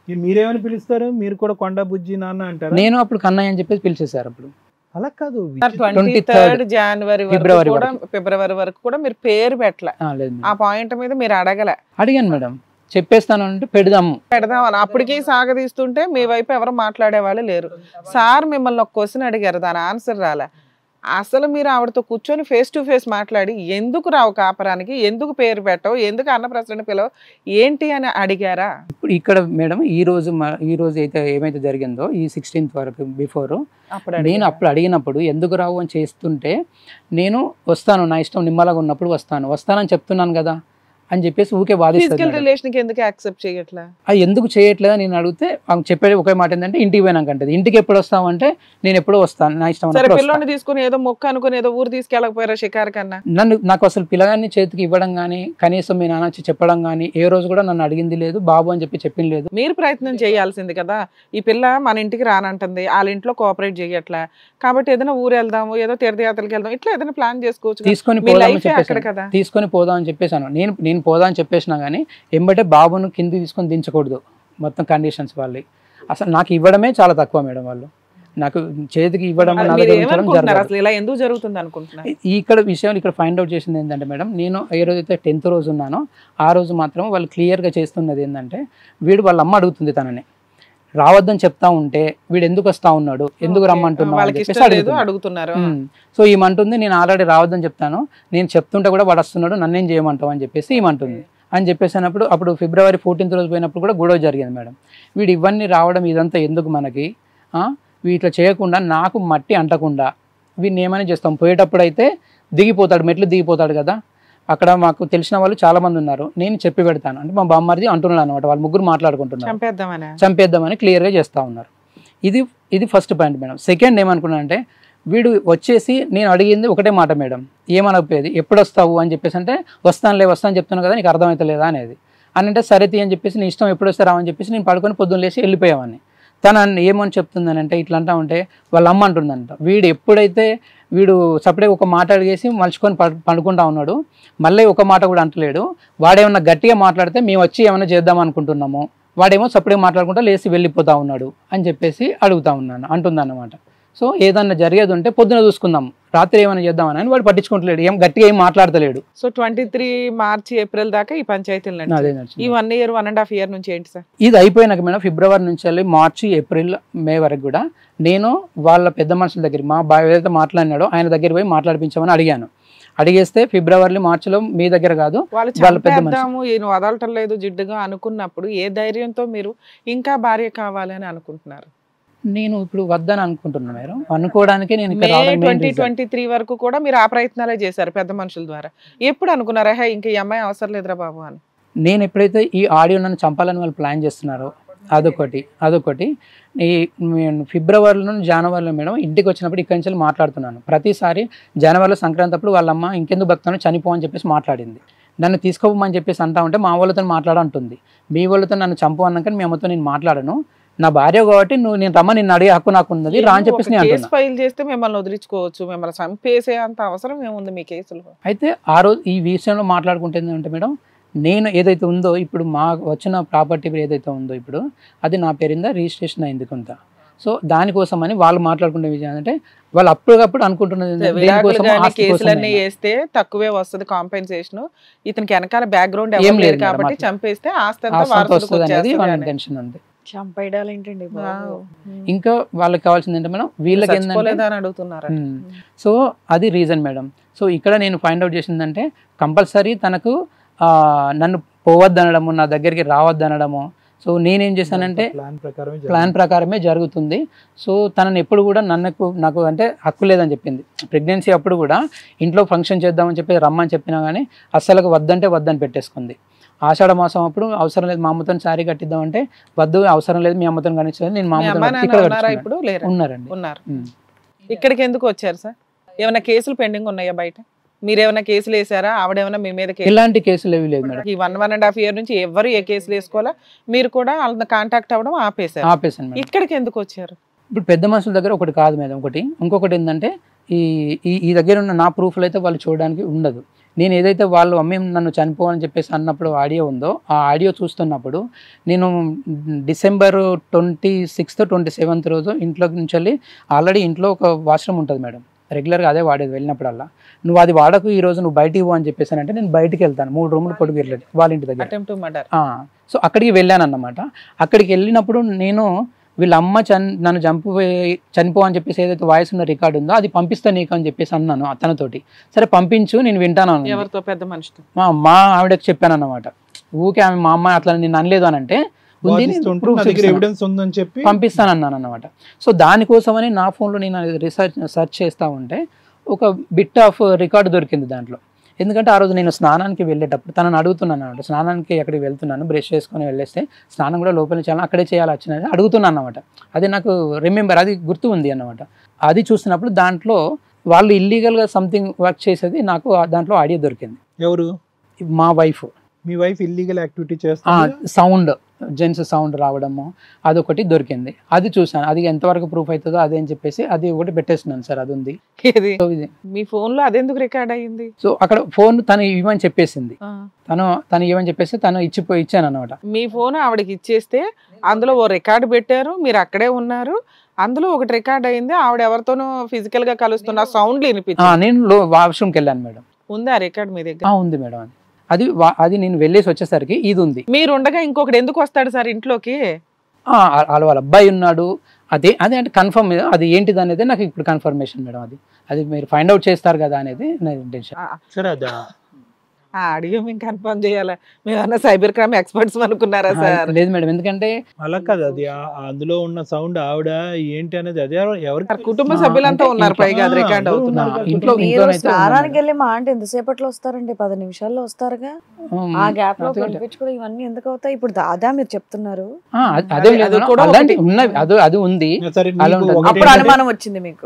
మీరేమని పిలుస్తారు? మీరు కూడా కొండ బుజ్జి నాన్న అంటారు. నేను అప్పుడు కన్నయ్య అని చెప్పేసి పిలిచేసారు. అప్పుడు అలా కాదు, 23rd జనవరి ఫిబ్రవరి వరకు కూడా మీరు పేరు పెట్టలే. ఆ పాయింట్ మీద మీరు అడిగాను మేడం, చెప్పేస్తాను అంటే పెడదాం అని అప్పటికీ సాగదీస్తుంటే మీ వైపు ఎవరు మాట్లాడే వాళ్ళు లేరు. సార్ మిమ్మల్ని ఒక క్వశ్చన్ అడిగారు, దాని ఆన్సర్ రాలే. అసలు మీరు ఆవిడతో కూర్చొని ఫేస్ టు ఫేస్ మాట్లాడి, ఎందుకు రావు కాపరానికి, ఎందుకు పేరు పెట్టవు, ఎందుకు అన్నప్రసన్న పిలవు, ఏంటి అని అడిగారా? ఇప్పుడు ఇక్కడ మేడం ఈ రోజు అయితే ఏమైతే జరిగిందో ఈ 16th వరకు బిఫోర్ నేను అప్పుడు అడిగినప్పుడు ఎందుకు రావు అని చేస్తుంటే, నేను వస్తాను నా ఇష్టం నిమ్మలాగా ఉన్నప్పుడు వస్తానని చెప్తున్నాను కదా అని చెప్పేసి ఊకే వాదిస్తాను. రిలేషన్ ఎందుకు యాక్సెప్ట్ చేయట్లా, అది ఎందుకు చేయట్లేదా నేను అడిగితే చెప్పేది ఒకే మాట ఏంటంటే, ఇంటికి పోయినాకంటే ఇంటికి ఎప్పుడు వస్తావు అంటే నేను ఎప్పుడో వస్తాను నా ఇష్టం. సరే పిల్లని తీసుకుని ఏదో మొక్క అనుకుని ఏదో ఊరు తీసుకెళ్ళకపోయారా షికార్ కన్నా? నాకు అసలు పిల్లగాన్ని చేతికి ఇవ్వడం కానీ, కనీసం మీ నాన్న వచ్చి చెప్పడం కానీ ఏ రోజు కూడా నన్ను అడిగింది లేదు, బాబు అని చెప్పి చెప్పింది లేదు. మీరు ప్రయత్నం చేయాల్సింది కదా. ఈ పిల్ల మన ఇంటికి రానంటుంది, వాళ్ళ ఇంట్లో కోఆపరేట్ చేయట్లా, కాబట్టి ఏదైనా ఊరు వెళ్దాము, ఏదో తీర్థయాత్రలకు వెళ్దాం, ఇట్లా ఏదైనా ప్లాన్ చేసుకోవచ్చు, తీసుకొని పోదాం అని చెప్పేసాను. నేను పోదా అని చెప్పేసినా కానీ ఎంబటే బాబును కింది తీసుకొని దించకూడదు, మొత్తం కండిషన్స్ వాళ్ళు. అసలు నాకు ఇవ్వడమే చాలా తక్కువ మేడం, వాళ్ళు నాకు చేతికి ఇవ్వడం ఎందుకు జరుగుతుంది అనుకుంటున్నా. ఇక్కడ విషయం ఇక్కడ ఫైండ్ అవుట్ చేసింది ఏంటంటే మేడం, నేను ఏ రోజైతే 10th రోజు ఉన్నానో ఆ రోజు మాత్రం వాళ్ళు క్లియర్గా చేస్తున్నది ఏంటంటే, వీడు వాళ్ళ అమ్మ అడుగుతుంది తనని, రావద్దని చెప్తా ఉంటే వీడు ఎందుకు వస్తా ఉన్నాడు, ఎందుకు రమ్మంటున్నాడు అడుగుతున్నారు. సో ఈమంటుంది, నేను ఆల్రెడీ రావద్దని చెప్తాను, నేను చెప్తుంటే కూడా వాడు వస్తున్నాడు, నన్నేం చేయమంటావు అని చెప్పేసి ఈమంటుంది. అని చెప్పేసి అన్నప్పుడు అప్పుడు ఫిబ్రవరి 14th రోజు పోయినప్పుడు కూడా గొడవ జరిగింది మేడం. వీడు ఇవన్నీ రావడం ఇదంతా ఎందుకు మనకి, వీటిలో చేయకుండా నాకు మట్టి అంటకుండా వీడిని ఏమైనా చేస్తాం. పోయేటప్పుడు అయితే దిగిపోతాడు, మెట్లు దిగిపోతాడు కదా, అక్కడ మాకు తెలిసిన వాళ్ళు చాలా మంది ఉన్నారు, నేను చెప్పి పెడతాను అంటే మా బామ్మరిది అంటున్నాడు అనమాట. వాళ్ళు ముగ్గురు మాట్లాడుకుంటున్నారు, చంపేద్దామని క్లియర్గా చేస్తూ ఉన్నారు. ఇది ఫస్ట్ పాయింట్ మేడం. సెకండ్ ఏమనుకున్నానంటే వీడు వచ్చేసి నేను అడిగింది ఒకటే మాట మేడం, ఏమనకపోయేది ఎప్పుడు వస్తావు అని చెప్పేసి అంటే వస్తాను చెప్తున్నాను కదా నీకు అర్థమవుతలేదా అనేది అని అంటే సరే తీ అని చెప్పేసి నీ ఇష్టం ఎప్పుడు వస్తే రావని చెప్పేసి నేను పడుకొని పొద్దున్న లేసి వెళ్ళిపోయామని. తను ఏమని చెప్తుందనంటే ఇట్లా అంటా ఉంటే వాళ్ళ అమ్మ అంటుందంట, వీడు ఎప్పుడైతే వీడు సపరేట్ ఒక మాట అడిగేసి మలుచుకొని పడుకుంటా ఉన్నాడు, మళ్ళీ ఒక మాట కూడా అంటలేడు, వాడేమన్నా గట్టిగా మాట్లాడితే మేము వచ్చి ఏమైనా చేద్దాం అనుకుంటున్నాము, వాడేమో సపరేట్ మాట్లాడుకుంటా లేచి వెళ్ళిపోతా ఉన్నాడు అని చెప్పేసి అడుగుతా ఉన్నాను అంటుందన్నమాట. సో ఏదన్నా జరిగేది ఉంటే పొద్దున చూసుకుందాం, రాత్రి ఏమైనా చేద్దామని వాడు పట్టించుకుంటలేడు, ఏం గట్టిగా ఏం మాట్లాడతలేడు. సో 23 మార్చి ఏప్రిల్ దాకా ఈ పంచాయతీలు ఈ 1 year 1.5 year నుంచి ఏంటి సార్? ఇది అయిపోయినాక మేడం ఫిబ్రవరి నుంచి వెళ్ళి మార్చి ఏప్రిల్ మే వరకు కూడా నేను వాళ్ళ పెద్ద మనుషుల దగ్గర మా బాయ్ ఏదైతే మాట్లాడినాడో ఆయన దగ్గర పోయి మాట్లాడిపించామని అడిగాను. అడిగేస్తే ఫిబ్రవరి మార్చిలో మీ దగ్గర కాదు వాళ్ళ పెద్ద మనుషులు వదలటం లేదు జిడ్డుగా అనుకున్నప్పుడు ఏ ధైర్యంతో మీరు ఇంకా భార్య కావాలి అని అనుకుంటున్నారు? నేను ఇప్పుడు వద్దని అనుకుంటున్నాను మేడం, అనుకోవడానికి నేను 2023 వరకు కూడా మీరు ఆ ప్రయత్నాలే చేశారు పెద్ద మనుషుల ద్వారా. ఎప్పుడు అనుకున్నారా హే ఇంకా ఈ అమ్మాయి అవసరం లేదురా బాబు అని? నేను ఎప్పుడైతే ఈ ఆడియో నన్ను చంపాలని వాళ్ళు ప్లాన్ చేస్తున్నారో అదొకటి ఈ ఫిబ్రవరిలో జనవరిలో మేడం ఇంటికి వచ్చినప్పుడు ఇక్కడి నుంచి మాట్లాడుతున్నాను. ప్రతిసారి జనవరిలో సంక్రాంతి అప్పుడు వాళ్ళమ్మ ఇంకెందుకు బతుకుతానో చనిపో అని చెప్పేసి మాట్లాడింది. నన్ను తీసుకోమని చెప్పేసి అంటా ఉంటే మా వాళ్ళతో మాట్లాడంటుంది, మీ వాళ్ళతో నన్ను చంపు అన్నాక మీ అమ్మతో నేను మాట్లాడను, నా భార్య కాబట్టి నేను రమ్మ నిన్ను అడిగే హక్కు నాకు ఉన్నది రా అని చెప్పేసి కేసు ఫైల్ చేస్తే మిమ్మల్ని వదిలించుకోవచ్చు, మిమ్మల్ని చంపేసే అంత అవసరం ఏముంది మీ కేసులో? అయితే ఆ రోజు ఈ విషయంలో మాట్లాడుకుంటుంది అంటే మేడం నేను ఏదైతే ఉందో ఇప్పుడు మా వచ్చిన ప్రాపర్టీ ఏదైతే ఉందో ఇప్పుడు అది నా పేరింద రిజిస్ట్రేషన్ అయింది కొంత. సో దానికోసమని వాళ్ళు మాట్లాడుకునే విషయం అంటే వాళ్ళు అప్పటికప్పుడు అనుకుంటున్నది కేసులన్నీ వేస్తే తక్కువే వస్తుంది కాంపెన్సేషన్, ఇతనికి వెనకాల బ్యాక్గ్రౌండ్ ఏం లేదు కాబట్టి చంపేస్తే ఆస్తి టెన్షన్ ఉంది. ఇంకా వాళ్ళకి కావాల్సింది ఏంటంటే మేడం వీళ్ళకి ఏంటంటే సో అది రీజన్ మేడం. సో ఇక్కడ నేను ఫైండ్ అవుట్ చేసిందంటే కంపల్సరీ తనకు నన్ను పోవద్దనడము, నా దగ్గరికి రావద్దనడము. సో నేనేం చేశానంటే ప్లాన్ ప్రకారమే జరుగుతుంది. సో తనని ఎప్పుడు కూడా నాకు అంటే హక్కు లేదని చెప్పింది. ప్రెగ్నెన్సీ అప్పుడు కూడా ఇంట్లో ఫంక్షన్ చేద్దామని చెప్పి రమ్మని చెప్పినా కానీ అస్సలు వద్దని పెట్టేసుకుంది. ఆషాఢ మాసం అప్పుడు అవసరం లేదు మా అమ్మతో శారీ కట్టిద్దామంటే వద్దు అవసరం లేదు మీ అమ్మతో కనిపించలేదు, నేను మా అమ్మతో ఉన్నారండి. ఇక్కడికి ఎందుకు వచ్చారు సార్? ఏమైనా కేసులు పెండింగ్ ఉన్నాయా బయట? మీరేమైనా కేసులు వేసారా? ఆవిడేమైనా మీ మీద ఎలాంటి కేసులు ఏవి లేదు మేడం. ఈ 1.5 year నుంచి ఎవరు ఏ కేసులు వేసుకోవాలా, మీరు కూడా వాళ్ళని కాంటాక్ట్ అవ్వడం ఆపేశాను. ఇక్కడికి ఎందుకు వచ్చారు? ఇప్పుడు పెద్ద మనుషుల దగ్గర ఒకటి కాదు మేడం, ఇంకొకటి ఏంటంటే ఈ దగ్గర ఉన్న నా ప్రూఫ్లు అయితే వాళ్ళు చూడడానికి ఉండదు. నేను ఏదైతే వాళ్ళు అమ్మే నన్ను చనిపోవాలని చెప్పేసి అన్నప్పుడు ఆడియో ఉందో ఆ ఆడియో చూస్తున్నప్పుడు నేను డిసెంబర్ 26th 27th రోజు ఇంట్లో నుంచి వెళ్ళి ఆల్రెడీ ఇంట్లో ఒక వాష్రూమ్ ఉంటుంది మేడం, రెగ్యులర్గా అదే వాడేది. వెళ్ళినప్పుడల్లా నువ్వు అది వాడకు, ఈ రోజు నువ్వు బయటికి పో అని చెప్పేసానంటే నేను బయటికి వెళ్తాను. 3 రూములు పొడుగు వెళ్ళలేదు వాళ్ళ ఇంటి దగ్గర. సో అక్కడికి వెళ్ళాను అన్నమాట. అక్కడికి వెళ్ళినప్పుడు నేను వీళ్ళ అమ్మ నన్ను చనిపో అని చెప్పేసి ఏదైతే వాయిస్ ఉన్న రికార్డు ఉందో అది పంపిస్తా నీకు అని చెప్పేసి అన్నాను అతనితోటి. సరే పంపించు నేను వింటాను. ఎవరితో? పెద్ద మనిషితో. మా ఆవిడకి చెప్పాను అన్నమాట. ఊకే ఆమె మా అమ్మాయి అట్లా నేను అనలేదు అని అంటే పంపిస్తాను అన్నాను అన్నమాట. సో దానికోసమని నా ఫోన్లో నేను సెర్చ్ చేస్తూ ఉంటే ఒక బిట్ ఆఫ్ రికార్డు దొరికింది దాంట్లో. ఎందుకంటే ఆ రోజు నేను స్నానానికి వెళ్ళేటప్పుడు తనని అడుగుతున్నాను అన్నమాట, స్నానానికి ఎక్కడికి వెళ్తున్నాను, బ్రష్ చేసుకొని వెళ్ళేస్తే స్నానం కూడా లోపల చేయాలి అక్కడే చేయాలి వచ్చినది అడుగుతున్నాను అన్నమాట. అది నాకు అది గుర్తు ఉంది అన్నమాట. అది చూసినప్పుడు దాంట్లో వాళ్ళు ఇల్లీగల్గా సంథింగ్ వర్క్ చేసేది నాకు దాంట్లో ఆడియో దొరికింది. ఎవరు? మా వైఫ్. మీ వైఫ్ ఇల్లీగల్ యాక్టివిటీ చేస్తా జెంట్స్ సౌండ్ రావడము అదొకటి దొరికింది. అది చూసాను, అది ఎంతవరకు ప్రూఫ్ అవుతుందో అదే అని చెప్పేసి అది ఒకటి పెట్టేస్తున్నాను సార్. అది ఉంది మీ ఫోన్ లో, అదెందుకు రికార్డ్ అయ్యింది? సో అక్కడ ఫోన్ తను ఇవ్వని చెప్పేసింది, తను ఇవ్వని చెప్పేసి తను ఇచ్చాను అనమాట. మీ ఫోన్ ఆవిడకి ఇచ్చేస్తే అందులో ఓ రికార్డు పెట్టారు, మీరు అక్కడే ఉన్నారు, అందులో ఒకటి రికార్డ్ అయింది, ఆవిడ ఎవరితోనో ఫిజికల్ గా కలుస్తున్న సౌండ్ వినిపించింది. నేను వాష్రూమ్కి వెళ్ళాను మేడం. ఉందా రికార్డ్ మీ దగ్గర? ఉంది మేడం. అది నేను వెళ్ళేసి వచ్చేసరికి ఇది ఉంది. మీరు ఉండగా ఇంకొకటి ఎందుకు వస్తాడు సార్ ఇంట్లోకి? వాళ్ళ అబ్బాయి ఉన్నాడు. అదే అంటే కన్ఫర్మ్ అది ఏంటిది అనేది నాకు ఇప్పుడు కన్ఫర్మేషన్ మేడం. అది మీరు ఫైండ్ అవుట్ చేస్తారు కదా అనేది నా ఇంటెన్షన్. సరే అడిగి మేము కన్ఫర్మ్ చేయాలా? మేమన్నా సైబర్ క్రైమ్ ఎక్స్పర్ట్స్ అనుకున్నారా సార్? లేదు మేడం, ఎందుకంటే అలా కాదు, అది అందులో ఉన్న సౌండ్ ఆవిడ ఏంటి అనేది అదే ఎవరికి కుటుంబ సభ్యులంతా అంటే ఉన్నారు, పైగా అది రికార్డ్ ఇంట్లో అవుతుంది. ఉన్నారు. ఇంట్లో మీరు ఇంట్లోనైతే స్నానానికి వెళ్ళి మా అంటే ఎంతసేపట్లో వస్తారండి? 10 నిమిషాల్లో వస్తారుగా. ఆ గ్యాప్ లో పిలిపించుకోవడం ఇవన్నీ ఎందుకు అవుతాయి? ఇప్పుడు దాదా మీరు చెప్తున్నారు. అదే అది కూడా అలాంటి ఒకటి. ఉన్నవి, అది ఉంది. సరే, అలా మీకు ఉంటుంది. ఒకటి అప్పుడు ఏంటంటే, అనుమానం వచ్చింది మీకు.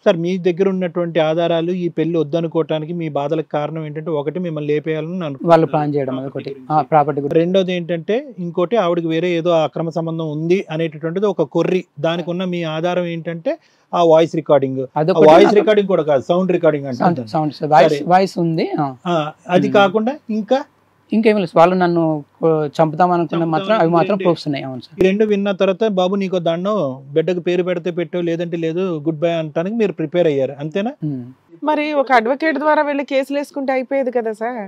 సార్ మీ దగ్గర ఉన్నటువంటి ఆధారాలు ఈ పెళ్లి వద్దనుకోవటానికి మీ బాధలకు కారణం ఏంటంటే, ఒకటి మిమ్మల్ని లేపేయాలని వాళ్ళు ప్లాన్ చేయడం ఒకటి, ప్రాపర్టీ గురించి. రెండోది ఏంటంటే, ఇంకోటి ఆవిడకి వేరే ఏదో అక్రమ సంబంధం ఉంది అనేటటువంటిది ఒక కొర్రి. దానికి ఉన్న మీ ఆధారం ఏంటంటే ఆ వాయిస్ రికార్డింగ్. అదొకటి వాయిస్ నాకు- రికార్డింగ్ కూడా కాదు, సౌండ్ రికార్డింగ్ అంటే వాయిస్ ఉంది. అది కాకుండా ఇంకా ఇంకేమి లేదు, వాళ్ళు నన్ను చంపుతాం అనుకున్న మాత్రం అవి మాత్రం ప్రూఫ్స్ ఉన్నాయి. అవును సార్. ఈ రెండు విన్న తర్వాత బాబు నీకు దండం, బిడ్డకు పేరు పెడితే పెట్టు, లేదంటే లేదు, గుడ్ బై అంటానికి మీరు ప్రిపేర్ అయ్యారు, అంతేనా? మరి ఒక అడ్వకేట్ ద్వారా వెళ్ళి కేసులు వేసుకుంటే అయిపోయేది కదా సార్.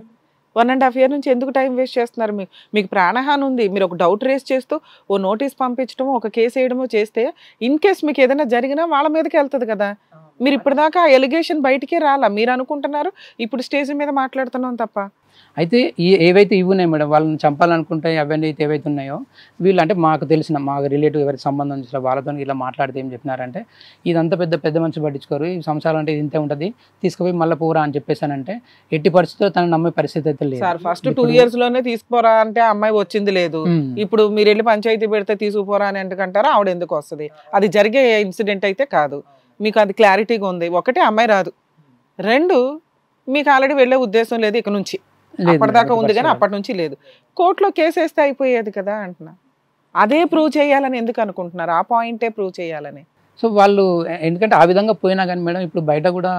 1.5 year నుంచి ఎందుకు టైం వేస్ట్ చేస్తున్నారు? మీకు ప్రాణహాని ఉంది, మీరు ఒక డౌట్ రేస్ చేస్తూ ఓ నోటీస్ పంపించడమో ఒక కేసు వేయడమో చేస్తే ఇన్ కేస్ మీకు ఏదైనా జరిగినా వాళ్ళ మీదకి వెళ్తుంది కదా. మీరు ఇప్పటిదాకా ఆ ఎలిగేషన్ బయటికే రాలా, మీరు అనుకుంటున్నారు ఇప్పుడు స్టేజ్ మీద మాట్లాడుతున్నాం తప్ప. అయితే ఏవైతే ఇవి ఉన్నాయి మేడం, వాళ్ళని చంపాలనుకుంటే అవన్నీ అయితే ఏవైతే ఉన్నాయో, వీళ్ళు అంటే మాకు తెలిసిన మాకు రిలేటివ్ ఎవరికి సంబంధం వచ్చిన వాళ్ళతో ఇలా మాట్లాడితే ఏం చెప్పినారంటే, ఇదంతా పెద్ద మనిషి పట్టించుకోరు, ఈ సంసారం అంటే ఇంతే ఉంటుంది, తీసుకుపోయి మళ్ళీ పోరా అని చెప్పేసానంటే ఎట్టి పరిస్థితుల్లో తను నమ్మే పరిస్థితి అయితే లేదు సార్. ఫస్ట్ 2 years లోనే తీసుకుపోరా అంటే ఆ అమ్మాయి వచ్చింది లేదు. ఇప్పుడు మీరు వెళ్ళి పంచాయతీ పెడితే తీసుకుపోరా అని ఎందుకంటారా? ఆవిడ ఎందుకు వస్తుంది? అది జరిగే ఇన్సిడెంట్ అయితే కాదు. మీకు అది క్లారిటీగా ఉంది. ఒకటి, అమ్మాయి రాదు. 2, మీకు ఆల్రెడీ వెళ్ళే ఉద్దేశం లేదు ఇక నుంచి. అప్పటిదాకా ఉంది కానీ అప్పటి నుంచి లేదు. కోర్టులో కేసు వేస్తే అయిపోయేది కదా అంటున్నా. అదే ప్రూవ్ చేయాలని ఎందుకు అనుకుంటున్నారు? ఆ పాయింటే ప్రూవ్ చేయాలని. సో వాళ్ళు ఎందుకంటే ఆ విధంగా పోయినా కానీ మేడం, ఇప్పుడు బయట కూడా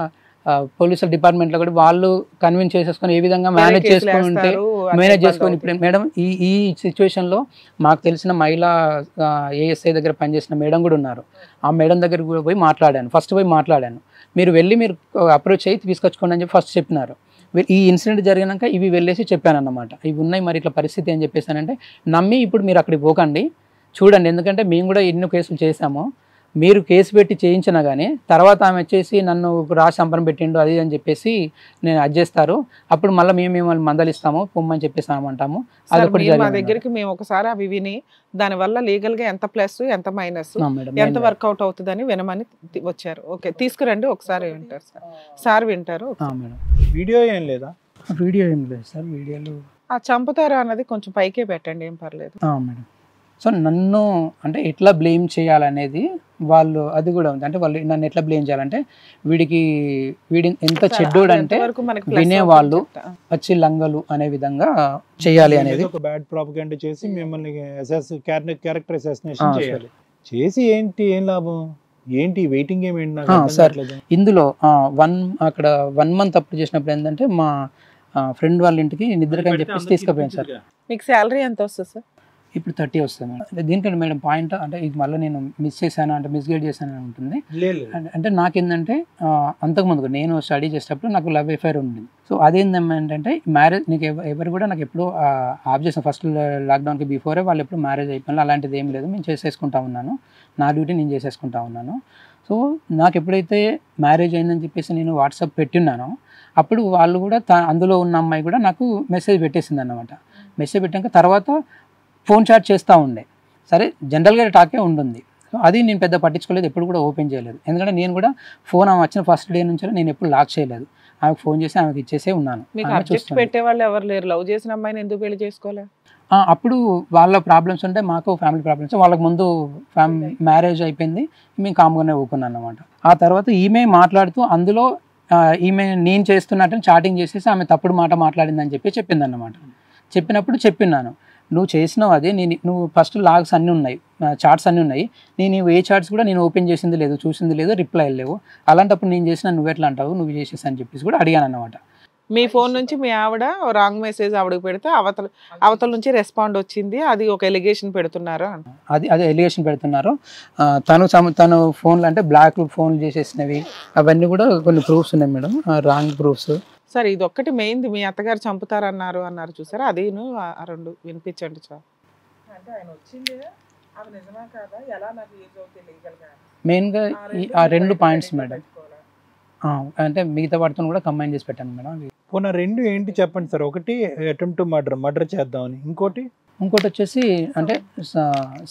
పోలీసుల డిపార్ట్మెంట్లో కూడా వాళ్ళు కన్విన్స్ చేసేసుకొని ఏ విధంగా మేనేజ్ చేసుకొని ఇప్పుడు మేడం ఈ సిచ్యువేషన్లో మాకు తెలిసిన మహిళా ఏఎస్ఐ దగ్గర పనిచేసిన మేడం కూడా ఉన్నారు. ఆ మేడం దగ్గర కూడా పోయి మాట్లాడాను, ఫస్ట్ పోయి మాట్లాడాను. మీరు వెళ్ళి మీరు అప్రోచ్ అయ్యి తీసుకొచ్చుకోండి అని చెప్పి ఫస్ట్ చెప్పినారు. ఈ ఇన్సిడెంట్ జరిగినాక ఇవి వెళ్ళేసి చెప్పాను అన్నమాట, ఇవి ఉన్నాయి మరి ఇట్లా పరిస్థితి అని చెప్పేసానంటే, నమ్మి ఇప్పుడు మీరు అక్కడికి పోకండి, చూడండి, ఎందుకంటే మేము కూడా ఎన్నో కేసులు చేసాము, మీరు కేసు పెట్టి చేయించినా కానీ తర్వాత ఆమె వచ్చేసి నన్ను రాసి సంపన పెట్టిండు అది అని చెప్పేసి నేను అడ్జేస్తారు, అప్పుడు మళ్ళీ మేము మిమ్మల్ని మందలిస్తాము పొమ్మని చెప్పేసి అనమంటాము. మా దగ్గరికి మేము ఒకసారి అవి విని దానివల్ల లీగల్ గా ఎంత ప్లస్ ఎంత మైనస్ ఎంత వర్కౌట్ అవుతుందని వినమని వచ్చారు. ఓకే, తీసుకురండి ఒకసారి వింటారు సార్ వింటారు. వీడియో ఏం లేదా? వీడియో ఏం లేదు సార్. వీడియోలు ఆ చంపుతారా అన్నది కొంచెం పైకే పెట్టండి, ఏం పర్లేదు మేడం. సో నన్ను అంటే ఎట్లా బ్లేమ్ చేయాలనేది వాళ్ళు అది కూడా ఉంది. అంటే వాళ్ళు నన్ను ఎట్లా బ్లేమ్ చేయాలంటే, వీడి ఎంత చెడ్డోడు అంటే వినేవాళ్ళు పచ్చి లంగలు అనే విధంగా చేయాలి అనేది ఒక బ్యాడ్ ప్రాపగండా చేసి మిమ్మల్ని క్యారెక్టర్ అసాసినేషన్ చేయాలి. చేసి ఏం లాభం ఏంటి? వెయిటింగ్ గేమ్ ఏంటి సార్? ఇందులో అక్కడ 1 month అప్పుడు చేసినప్పుడు ఏంటంటే, మా ఫ్రెండ్ వాళ్ళ ఇంటికి నిద్రకని చెప్పేసి తీసుకుపోయాను సార్. మీకు శాలరీ ఎంత వస్తుంది సార్? ఇప్పుడు 30 వస్తుంది మేడం. దీనికంటే మేడం పాయింట్ అంటే ఇది మళ్ళీ నేను మిస్ చేశాను అంటే మిస్గైడ్ చేశాను అని ఉంటుంది. అంటే నాకేంటంటే అంతకుముందు నేను స్టడీ చేసేటప్పుడు నాకు లవ్ అఫైర్ ఉంది. సో అదేంటంటే మ్యారేజ్ నీకు ఎవరు కూడా నాకు ఎప్పుడు ఆఫ్ చేసాను. ఫస్ట్ లాక్డౌన్కి బిఫోరే వాళ్ళు ఎప్పుడు మ్యారేజ్ అయిపోయినా అలాంటిది ఏం లేదు, నేను చేసేసుకుంటా ఉన్నాను, నా డ్యూటీ నేను చేసేసుకుంటా ఉన్నాను. సో నాకు ఎప్పుడైతే మ్యారేజ్ అయిందని చెప్పేసి నేను వాట్సాప్ పెట్టిన్నానో అప్పుడు వాళ్ళు కూడా అందులో ఉన్న అమ్మాయి కూడా నాకు మెసేజ్ పెట్టేసింది అన్నమాట. మెసేజ్ పెట్టాక తర్వాత ఫోన్ చాట్ చేస్తూ ఉండే. సరే, జనరల్గా టాకే ఉంటుంది. సో అది నేను పెద్ద పట్టించుకోలేదు, ఎప్పుడు కూడా ఓపెన్ చేయలేదు. ఎందుకంటే నేను కూడా ఫోన్ ఆమె వచ్చిన ఫస్ట్ డే నుంచి నేను ఎప్పుడు లాక్ చేయలేదు. ఆమెకు ఫోన్ చేసి ఆమెకి ఇచ్చేసే ఉన్నాను. పెట్టే వాళ్ళు ఎవరు లేరు? లవ్ చేసిన అమ్మాయిని ఎందుకు పెళ్లి చేసుకోలే? అప్పుడు వాళ్ళ ప్రాబ్లమ్స్ ఉంటే మాకు ఫ్యామిలీ ప్రాబ్లమ్స్. వాళ్ళకి ముందు మ్యారేజ్ అయిపోయింది, మేము కామ్గానే ఊకున్నాను అనమాట. ఆ తర్వాత ఈమె మాట్లాడుతూ అందులో ఈమె నేను చేస్తున్నట్టు చాటింగ్ చేసేసి ఆమె తప్పుడు మాట మాట్లాడిందని చెప్పి చెప్పింది అన్నమాట. చెప్పినప్పుడు చెప్పినాను, నువ్వు చేసినావు అది, నువ్వు ఫస్ట్ లాగ్స్ అన్నీ ఉన్నాయి, చార్ట్స్ అన్నీ ఉన్నాయి, నేను ఏ చార్ట్స్ కూడా నేను ఓపెన్ చేసింది లేదు, చూసింది లేదు, రిప్లై లేవు, అలాంటప్పుడు నేను చేసిన నువ్వు ఎట్లా అంటావు, నువ్వు చేసేసి అని చెప్పేసి కూడా అడిగాను అన్నమాట. మీ ఫోన్ నుంచి మీ ఆవిడ రాంగ్ మెసేజ్ ఆవిడకి పెడితే అవతల నుంచి రెస్పాండ్ వచ్చింది, అది ఒక ఎలిగేషన్ పెడుతున్నారు. అది ఎలిగేషన్ పెడుతున్నారు. తను ఫోన్లు అంటే బ్లాక్ ఫోన్లు చేసేసినవి అవన్నీ కూడా కొన్ని ప్రూఫ్స్ ఉన్నాయి మేడం, రాంగ్ ప్రూఫ్స్. సరే, ఇది ఒక్కటి మెయిన్ది, మీ అత్తగారు చంపుతారన్నారు చూసారా, అది ఆ 2 వినిపించండి సార్. అంటే ఆయన వచ్చింది అది నిజమా కాదా, ఎలా నాకు యూజ్ అవుతుంది లీగల్ గా? మెయిన్గా ఆ 2 పాయింట్స్ మేడం. అంటే మిగతా వాటితో కూడా కంబైన్ చేసి పెట్టాను మేడం. పోనీ రెండు ఏంటి చెప్పండి సార్. ఒకటి అటెంప్ట్ మర్డర్ చేద్దామని, ఇంకోటి వచ్చేసి అంటే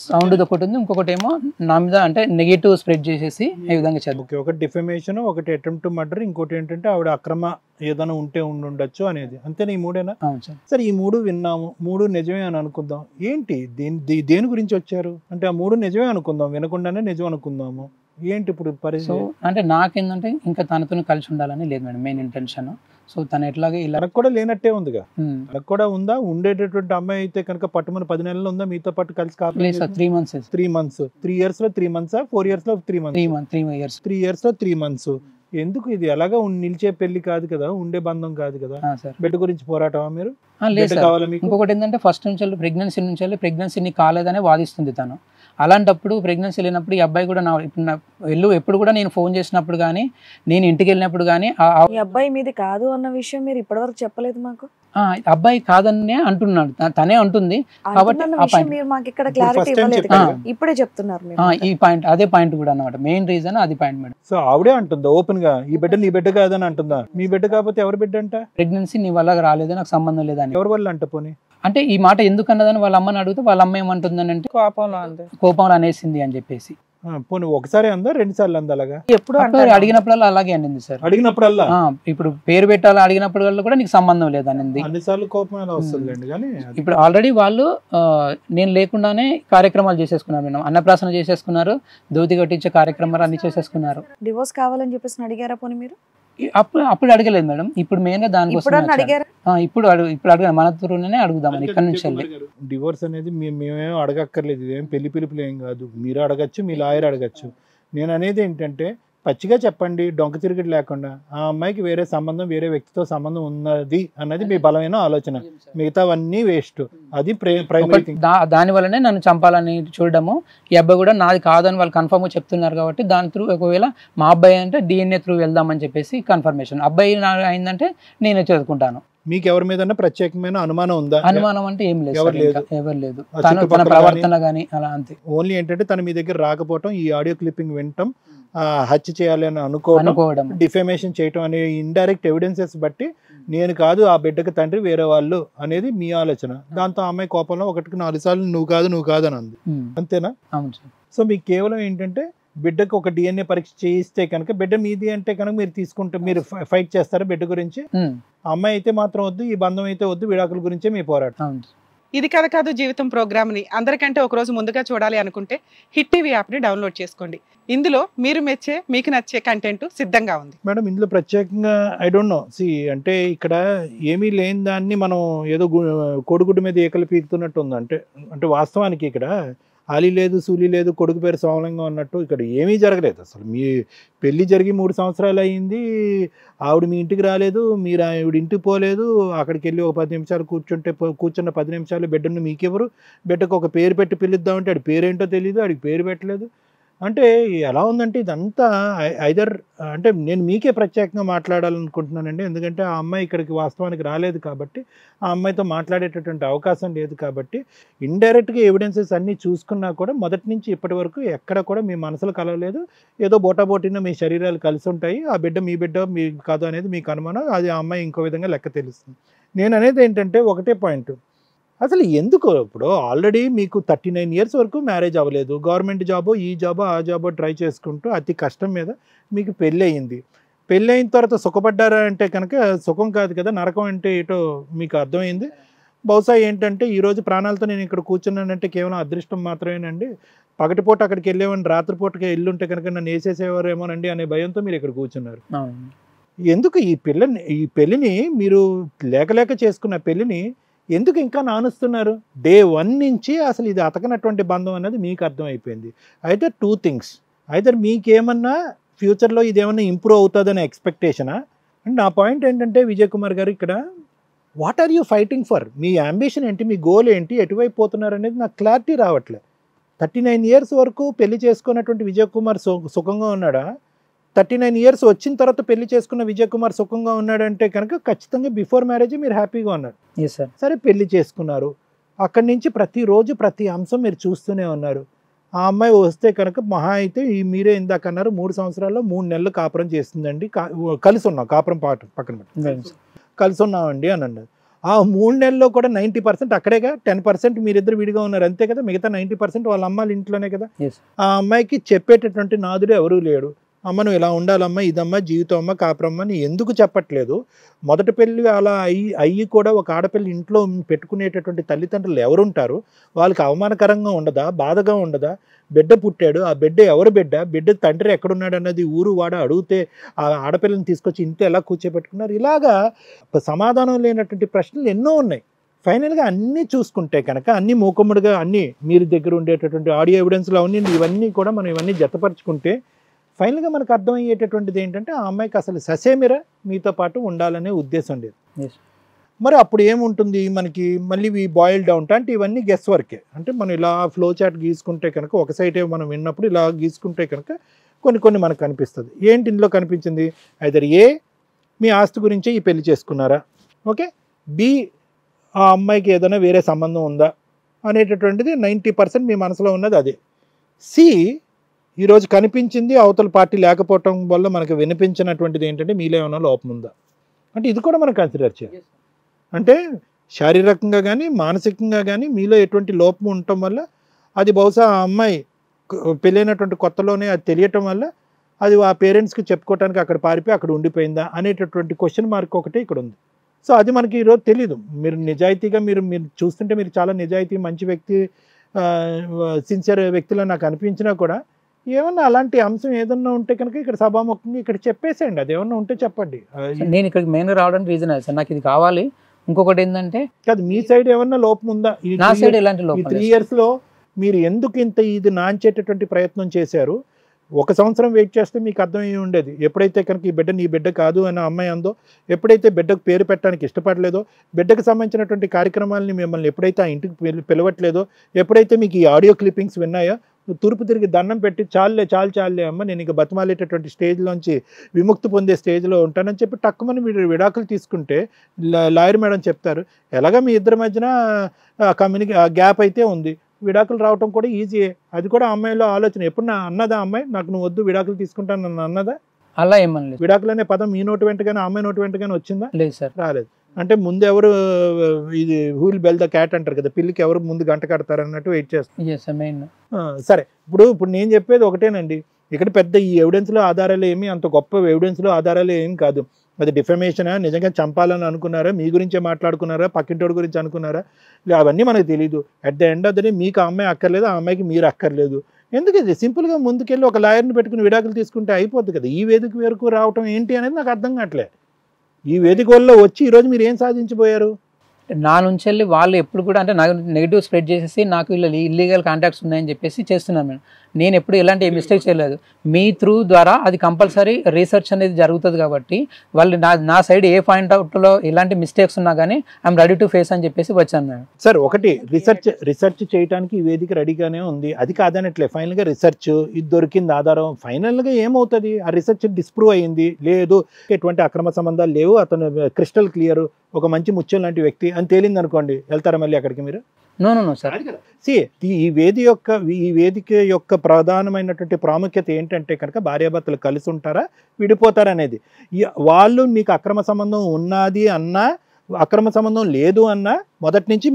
సౌండ్ ఒకటి ఉంది, ఇంకొకటి ఏమో నా మీద అంటే నెగిటివ్ స్ప్రెడ్ చేసేసి ఈ విధంగా చేద్దాం. ఓకే, ఒకటి డిఫమేషన్, ఒకటి అటెంప్ట్ మర్డర్, ఇంకోటి ఏంటంటే ఆవిడ అక్రమ ఏదైనా ఉండొచ్చు అనేది. అంతేనా? ఈ మూడేనా? అవును సార్. సరే, ఈ మూడు విన్నాము, మూడు నిజమే అని అనుకుందాం. ఏంటి దేని గురించి వచ్చారు అంటే ఆ మూడు నిజమే అనుకుందాం, వినకుండానే నిజం అనుకుందాము. ఏంటి ఇప్పుడు పరిస్థితి? అంటే నాకేంటంటే ఇంకా తనతో కలిసి ఉండాలని లేదు మేడం మెయిన్ ఇంటెన్షన్. సో తను ఎట్లాగే ఇలా తనకు కూడా లేనట్టే ఉందిగా. తనకు కూడా ఉందా? ఉండేటటువంటి అమ్మాయి అయితే కనుక పట్టుమని 10 నెలలు ఉందా మీతో పాటు కలిసి? కాదు సార్, 3 months. 3 months. 3 years లో 3 months, 4 years లో 3 months? 3 years. 3 years లో 3 months. ఎందుకు? ఇది ఎలాగా నిలిచే పెళ్లి కాదు కదా, ఉండే బంధం కాదు కదా. బిడ్డ గురించి పోరాటమా మీరు? లేదు సార్. ఇంకొకటి ఏంటంటే ఫస్ట్ నుంచి ప్రెగ్నెన్సీని కాలేదనే వాదిస్తుంది తను. అలాంటప్పుడు ప్రెగ్నెన్సీ లేనప్పుడు ఈ అబ్బాయి కూడా ఎప్పుడు కూడా నేను ఫోన్ చేసినప్పుడు కానీ, నేను ఇంటికి వెళ్ళినప్పుడు కానీ ఈ అబ్బాయి మీది కాదు అన్న విషయం మీరు ఇప్పటివరకు చెప్పలేదు మాకు. అబ్బాయి కాదనే అంటున్నాడు, తనే అంటుంది. కాబట్టి ఇప్పుడే చెప్తున్నారు ఈ పాయింట్, అదే పాయింట్ కూడా అన్నమాట. మెయిన్ రీజన్ అది పాయింట్ మేడం. సో ఆవిడే అంటుందా ఓపెన్ గా ఈ బిడ్డ నీ బిడ్డ కాదని అంటుందా? మీ బిడ్డ కాకపోతే ఎవరి బిడ్డ అంట? ప్రెగ్నెన్సీ నీ వల్ల రాలేదు, నాకు సంబంధం లేదని. ఎవరి వల్ల అంట? పోనీ అంటే ఈ మాట ఎందుకు అన్నదని వాళ్ళ అమ్మని అడిగితే వాళ్ళ అమ్మ ఏమంటుందని అంటే కోపంలో అనేసింది అని చెప్పేసి. పోనీ ఒకసారి అందా, 2 సార్లు అందా? అలాగా ఎప్పుడు అడిగినప్పుడల్లా అలాగే అనింది సార్. అడిగినప్పుడల్లా ఇప్పుడు పేరు పెట్టాలి అడిగినప్పుడు కూడా నీకు సంబంధం లేదు అనింది. అన్నిసార్లు కోపం ఎలా వస్తుందండి? కానీ ఇప్పుడు ఆల్రెడీ వాళ్ళు నేను లేకుండానే కార్యక్రమాలు చేసేసుకున్నారు మేడం. అన్నప్రాసన చేసేసుకున్నారు, దోతి కట్టించే కార్యక్రమాలు అన్ని చేసేసుకున్నారు. డివోర్స్ కావాలని చెప్పేసి అడిగారా పోనీ మీరు? అప్పుడు అడగలేదు మేడం. ఇప్పుడు మెయిన్ గా దానికోసం ఇప్పుడు అడగ మన త్రూనే అడుగుదామని ఇక్కడ నుంచి వెళ్ళి. డివోర్స్ అనేది మేమేం అడగక్కర్లేదు, ఇదేం పెళ్లి పిలుపులు ఏం కాదు. మీరు అడగచ్చు, మీ లాయర్ అడగచ్చు. నేను అనేది ఏంటంటే పచ్చిగా చెప్పండి, డొంక తిరిగిడి లేకుండా. ఆ అమ్మాయికి వేరే సంబంధం, వేరే వ్యక్తితో సంబంధం ఉన్నది అన్నది మీ బలమైన ఆలోచన. మిగతావన్నీ వేస్ట్. అది ప్రైమరీ థింగ్. దాని వల్లనే నన్ను చంపాలని చూడడము. ఈ అబ్బాయి కూడా నాది కాదని వాళ్ళు కన్ఫర్మ్ గా చెప్తున్నారు కాబట్టి దాని త్రూ ఒకవేళ మా అబ్బాయి అంటే DNA త్రూ వెళ్దామని చెప్పేసి కన్ఫర్మేషన్. అబ్బాయి అయిందంటే నేనే చదువుకుంటాను. మీకు ఎవరి మీద ప్రత్యేకమైన అనుమానం ఉందా? అనుమానం అంటే ఏం లేదు, ఎవరు లేదు. తన ప్రవర్తన గానీ అలా అంతే. ఓన్లీ ఏంటంటే తన మీ దగ్గర రాకపోవటం, ఈ ఆడియో క్లిప్పింగ్ వినటం, హత్య చేయాలి అని అనుకోవడం, డిఫేమేషన్ చేయటం అనే ఇండైరెక్ట్ ఎవిడెన్సెస్ బట్టి నేను కాదు ఆ బిడ్డకి తండ్రి వేరే వాళ్ళు అనేది మీ ఆలోచన. దాంతో ఆ అమ్మాయి కోపంలో 1కి 4 సార్లు నువ్వు కాదు అని అంది. అంతేనా? సో మీకు కేవలం ఏంటంటే బిడ్డకు ఒక DNA పరీక్ష చేయిస్తే కనుక బిడ్డ మీది అంటే కనుక మీరు తీసుకుంటే మీరు ఫైట్ చేస్తారా బిడ్డ గురించి? అమ్మాయి అయితే మాత్రం వద్దు, ఈ బంధం అయితే వద్దు, విడాకుల గురించే మీ పోరాటం. ఇది కథ కాదు జీవితం ప్రోగ్రామ్ని అందరికంటే ఒక రోజు ముందుగా చూడాలి అనుకుంటే హిట్ టీవీ యాప్ని డౌన్లోడ్ చేసుకోండి. ఇందులో మీరు మెచ్చే, మీకు నచ్చే కంటెంట్ సిద్ధంగా ఉంది. మేడం ఇందులో ప్రత్యేకంగా ఐ డోంట్ నో, అంటే ఇక్కడ ఏమీ లేని దాన్ని మనం ఏదో కోడిగుడ్డు మీద ఏకలు పీకుతున్నట్టు ఉంది. అంటే వాస్తవానికి ఇక్కడ ఆలి లేదు, సూలి లేదు, కొడుకు పేరు సోమలింగం అన్నట్టు ఇక్కడ ఏమీ జరగలేదు. అసలు మీ పెళ్లి జరిగి 3 సంవత్సరాలు అయ్యింది, ఆవిడ మీ ఇంటికి రాలేదు, మీరు ఆవిడ ఇంటికి పోలేదు. అక్కడికి వెళ్ళి ఒక 10 నిమిషాలు కూర్చున్న 10 నిమిషాలు బిడ్డను మీకెవరు? బిడ్డకు ఒక పేరు పెట్టి పిలుద్దామంటే ఆడి పేరేంటో తెలియదు, ఆడికి పేరు పెట్టలేదు. అంటే ఎలా ఉందంటే ఇదంతా ఐదర్ అంటే నేను మీకే ప్రత్యేకంగా మాట్లాడాలనుకుంటున్నానండి. ఎందుకంటే ఆ అమ్మాయి ఇక్కడికి వాస్తవానికి రాలేదు కాబట్టి, ఆ అమ్మాయితో మాట్లాడేటటువంటి అవకాశం లేదు కాబట్టి, ఇండైరెక్ట్గా ఎవిడెన్సెస్ అన్నీ చూసుకున్నా కూడా మొదటి నుంచి ఇప్పటి వరకు ఎక్కడ కూడా మీ మనసులు కలవలేదు. ఏదో బోటాబోటిన మీ శరీరాలు కలిసి ఉంటాయి. ఆ బిడ్డ మీ బిడ్డ మీ కాదు అనేది మీకు అనుమానం, అది ఆ అమ్మాయి ఇంకో విధంగా లెక్క తెలుస్తుంది. నేను అనేది ఏంటంటే ఒకటే పాయింట్, అసలు ఎందుకు ఇప్పుడు ఆల్రెడీ మీకు 39 years వరకు మ్యారేజ్ అవ్వలేదు, గవర్నమెంట్ జాబో ఈ జాబో ఆ జాబో ట్రై చేసుకుంటూ అతి కష్టం మీద మీకు పెళ్ళి అయింది. పెళ్ళి అయిన తర్వాత సుఖపడ్డారా అంటే కనుక సుఖం కాదు కదా, నరకం అంటే ఏటో మీకు అర్థమైంది. బహుశా ఏంటంటే ఈరోజు ప్రాణాలతో నేను ఇక్కడ కూర్చున్నానంటే కేవలం అదృష్టం మాత్రమేనండి. పగటిపూట అక్కడికి వెళ్ళేవాడిని, రాత్రిపూటకి వెళ్ళుంటే కనుక నన్ను వేసేసేవారేమోనండి అనే భయంతో మీరు ఇక్కడ కూర్చున్నారు. ఎందుకు ఈ పెళ్ళిని మీరు లేక చేసుకున్న పెళ్ళిని ఎందుకు ఇంకా నానుస్తున్నారు? డే 1 నుంచి అసలు ఇది అతకనటువంటి బంధం అనేది మీకు అర్థమైపోయింది. అయితే 2 things, అయితే మీకేమన్నా ఫ్యూచర్లో ఇదేమన్నా ఇంప్రూవ్ అవుతుందనే ఎక్స్పెక్టేషనా? అండ్ నా పాయింట్ ఏంటంటే విజయ్ కుమార్ గారు ఇక్కడ what are you fighting for? మీ అంబిషన్ ఏంటి, మీ గోల్ ఏంటి, ఎటువైపు పోతున్నారు అనేది నాకు క్లారిటీ రావట్లేదు. 39 years వరకు పెళ్లి చేసుకున్నటువంటి విజయ్ కుమార్ సుఖంగా ఉన్నాడా? 39 years వచ్చిన తర్వాత పెళ్లి చేసుకున్న విజయ్ కుమార్ సుఖంగా ఉన్నాడంటే కనుక ఖచ్చితంగా బిఫోర్ మ్యారేజ్ మీరు హ్యాపీగా ఉన్నారు. సరే పెళ్లి చేసుకున్నారు, అక్కడి నుంచి ప్రతిరోజు ప్రతి అంశం మీరు చూస్తూనే ఉన్నారు. ఆ అమ్మాయి వస్తే కనుక మహా అయితే ఈ మీరే ఇందాక అన్నారు 3 సంవత్సరాల్లో 3 నెలలు కాపురం చేస్తుందండి, కలిసి ఉన్నాం, కాపురం పక్కన పెట్టి కలిసి ఉన్నామండి అని అన్నది. ఆ 3 నెలల్లో కూడా 90% అక్కడేగా, 10% మీరిద్దరు విడిగా ఉన్నారు అంతే కదా, మిగతా 90% వాళ్ళ అమ్మాయిల ఇంట్లోనే కదా. ఆ అమ్మాయికి చెప్పేటటువంటి నాదుడు ఎవరూ లేడు. అమ్మ నువ్వు ఇలా ఉండాలమ్మా, ఇదమ్మా జీవితం అమ్మ, కాపురమ్మ అని ఎందుకు చెప్పట్లేదు? మొదటి పెళ్ళి అలా అయ్యి కూడా ఒక ఆడపిల్ల ఇంట్లో పెట్టుకునేటటువంటి తల్లిదండ్రులు ఎవరుంటారు? వాళ్ళకి అవమానకరంగా ఉండదా, బాధగా ఉండదా? బిడ్డ పుట్టాడు, ఆ బిడ్డ ఎవరు బిడ్డ తండ్రి ఎక్కడున్నాడు అన్నది ఊరు వాడ అడిగితే ఆ ఆడపిల్లని తీసుకొచ్చి ఇంట్లో ఎలా కూర్చోబెట్టుకున్నారు? ఇలాగా సమాధానం లేనటువంటి ప్రశ్నలు ఎన్నో ఉన్నాయి. ఫైనల్గా అన్నీ చూసుకుంటే కనుక అన్నీ మూకుమ్మడిగా అన్నీ మీరు దగ్గర ఉండేటటువంటి ఆడియో ఎవిడెన్స్లో ఇవన్నీ కూడా మనం ఇవన్నీ జతపరుచుకుంటే ఫైనల్గా మనకు అర్థమయ్యేటటువంటిది ఏంటంటే ఆ అమ్మాయికి అసలు ససేమిరా మీతో పాటు ఉండాలనే ఉద్దేశం లేదు. మరి అప్పుడు ఏముంటుంది మనకి మళ్ళీ బాయిల్ డౌన్ అంటే ఇవన్నీ గెస్ వర్కే. అంటే మనం ఇలా ఫ్లో చార్ట్ గీసుకుంటే కనుక ఒక సైటే మనం విన్నప్పుడు ఇలా గీసుకుంటే కనుక కొన్ని మనకు కనిపిస్తుంది. ఏంటి ఇందులో కనిపించింది? ఐదర్ ఏ మీ ఆస్తి గురించే ఈ పెళ్లి చేసుకున్నారా, ఓకే, బి ఆ అమ్మాయికి ఏదైనా వేరే సంబంధం ఉందా అనేటటువంటిది 90% మీ మనసులో ఉన్నది అదే. సి ఈరోజు కనిపించింది అవతల పార్టీ లేకపోవటం వల్ల మనకు వినిపించినటువంటిది ఏంటంటే మీలో ఏమైనా లోపం ఉందా అంటే ఇది కూడా మనం కన్సిడర్ చేయాలి. అంటే శారీరకంగా కానీ మానసికంగా కానీ మీలో ఎటువంటి లోపం ఉండటం వల్ల అది బహుశా ఆ అమ్మాయి పెళ్ళైనటువంటి కొత్తలోనే అది తెలియటం వల్ల అది ఆ పేరెంట్స్కి చెప్పుకోవడానికి అక్కడ పారిపోయి అక్కడ ఉండిపోయిందా అనేటటువంటి క్వశ్చన్ మార్క్ ఒకటే ఇక్కడ ఉంది. సో అది మనకి ఈరోజు తెలీదు. మీరు నిజాయితీగా మీరు చూస్తుంటే మీరు చాలా నిజాయితీ మంచి వ్యక్తి, సిన్సియర్ వ్యక్తిలో నాకు అనిపించినా కూడా ఏమన్నా అలాంటి అంశం ఏదన్నా ఉంటే కనుక ఇక్కడ సభాముఖంగా ఇక్కడ చెప్పేసేయండి. అది ఏమన్నా ఉంటే చెప్పండి. నేను ఇక్కడికి మెయిన్గా రావడానికి రీజన్ అది సార్, నాకు ఇది కావాలి. ఇంకొకటి ఏంటంటే కాదు మీ సైడ్ ఏమన్నా లోపం ఉందా? నా సైడ్ ఎలాంటి లోపం? 3 years లో మీరు ఎందుకు ఇంత ఇది నాంచేటటువంటి ప్రయత్నం చేశారు? 1 సంవత్సరం వెయిట్ చేస్తే మీకు అర్థమయ్యి ఉండేది. ఎప్పుడైతే కనుక ఈ బిడ్డ నీ బిడ్డ కాదు అని అమ్మాయి అందో, ఎప్పుడైతే బిడ్డకు పేరు పెట్టడానికి ఇష్టపడలేదో, బిడ్డకు సంబంధించినటువంటి కార్యక్రమాలని మిమ్మల్ని ఎప్పుడైతే ఆ ఇంటికి పిలవట్లేదో, ఎప్పుడైతే మీకు ఈ ఆడియో క్లిప్పింగ్స్ విన్నాయో తూర్పు తిరిగి దండం పెట్టి చాలే అమ్మ నేను ఇక బతిమాలేటటువంటి స్టేజ్లోంచి విముక్తి పొందే స్టేజ్లో ఉంటానని చెప్పి టక్కుమని మీరు విడాకులు తీసుకుంటే లాయర్ మేడం చెప్తారు ఎలాగా మీ ఇద్దరి మధ్యన గ్యాప్ అయితే ఉంది, విడాకులు రావటం కూడా ఈజీయే. అది కూడా అమ్మాయిలో ఆలోచన. ఎప్పుడు నా అన్నదా అమ్మాయి నాకు నువ్వు వద్దు విడాకులు తీసుకుంటాను నన్ను అన్నదా? అలా ఏమన్నా విడాకులు అనే పదం మీ నోటి వెంటగానే అమ్మాయి నోటి వెంటగానే వచ్చిందా? లేదు సార్, రాలేదు. అంటే ముందు ఎవరు ఇది హూల్ బెల్ ద క్యాట్ అంటారు కదా, పిల్లికి ఎవరు ముందు గంట కడతారు అన్నట్టు వెయిట్ చేస్తాను. సరే ఇప్పుడు నేను చెప్పేది ఒకటేనండి, ఇక్కడ పెద్ద ఈ ఎవిడెన్స్లో ఆధారాలు ఏమి అంత గొప్ప ఎవిడెన్స్లో ఆధారాలు ఏమి కాదు. అది డిఫమేషనా, నిజంగా చంపాలని అనుకున్నారా, మీ గురించే మాట్లాడుకున్నారా, పక్కింటోడి గురించి అనుకున్నారా, అవన్నీ మనకు తెలియదు. At the end of the day మీకు ఆ అమ్మాయి అక్కర్లేదు, ఆ అమ్మాయికి మీరు అక్కర్లేదు. ఎందుకు ఇది సింపుల్గా ముందుకెళ్ళి ఒక లాయర్ని పెట్టుకుని విడాకులు తీసుకుంటే అయిపోద్ది కదా. ఈ వేదిక వరకు రావటం ఏంటి అనేది నాకు అర్థం కావట్లే. ఈ వేదిక వల్ల వచ్చి ఈరోజు మీరు ఏం సాధించబోయారు? నా నుంచి వెళ్ళి వాళ్ళు ఎప్పుడు కూడా అంటే నాకు నెగిటివ్ స్ప్రెడ్ చేసేసి నాకు ఇలా ఇల్లీగల్ కాంటాక్ట్స్ ఉన్నాయని చెప్పేసి చేస్తున్నాను మేడం. నేను ఎప్పుడు ఎలాంటి మిస్టేక్ చేయలేదు. మీ త్రూ ద్వారా అది కంపల్సరీ రీసెర్చ్ అనేది జరుగుతుంది కాబట్టి వాళ్ళు నా సైడ్ ఏ పాయింట్ అవుట్లో ఎలాంటి మిస్టేక్స్ ఉన్నా కానీ ఐఎమ్ రెడీ టు ఫేస్ అని చెప్పేసి వచ్చాను మేడం. సార్ ఒకటి రిసర్చ్ చేయడానికి ఈ వేదిక రెడీగానే ఉంది, అది కాదనట్లే. ఫైనల్గా రిసర్చ్ ఇది దొరికింది ఆధారం, ఫైనల్గా ఏమవుతుంది ఆ రిసర్చ్ డిస్ప్రూవ్ అయ్యింది, లేదు ఎటువంటి అక్రమ సంబంధాలు లేవు, అతను క్రిస్టల్ క్లియర్ ఒక మంచి ముత్యం లాంటి వ్యక్తి అని తేలింది అనుకోండి, వెళ్తారా మళ్ళీ అక్కడికి మీరు? No sir. ఈ వేదిక యొక్క ప్రధానమైనటువంటి ప్రాముఖ్యత ఏంటంటే కనుక భార్యాభర్తలు కలిసి ఉంటారా విడిపోతారా అనేది. వాళ్ళు మీకు అక్రమ సంబంధం ఉన్నది అన్నా అక్రమ సంబంధం లేదు అన్నా మొదటి నుంచి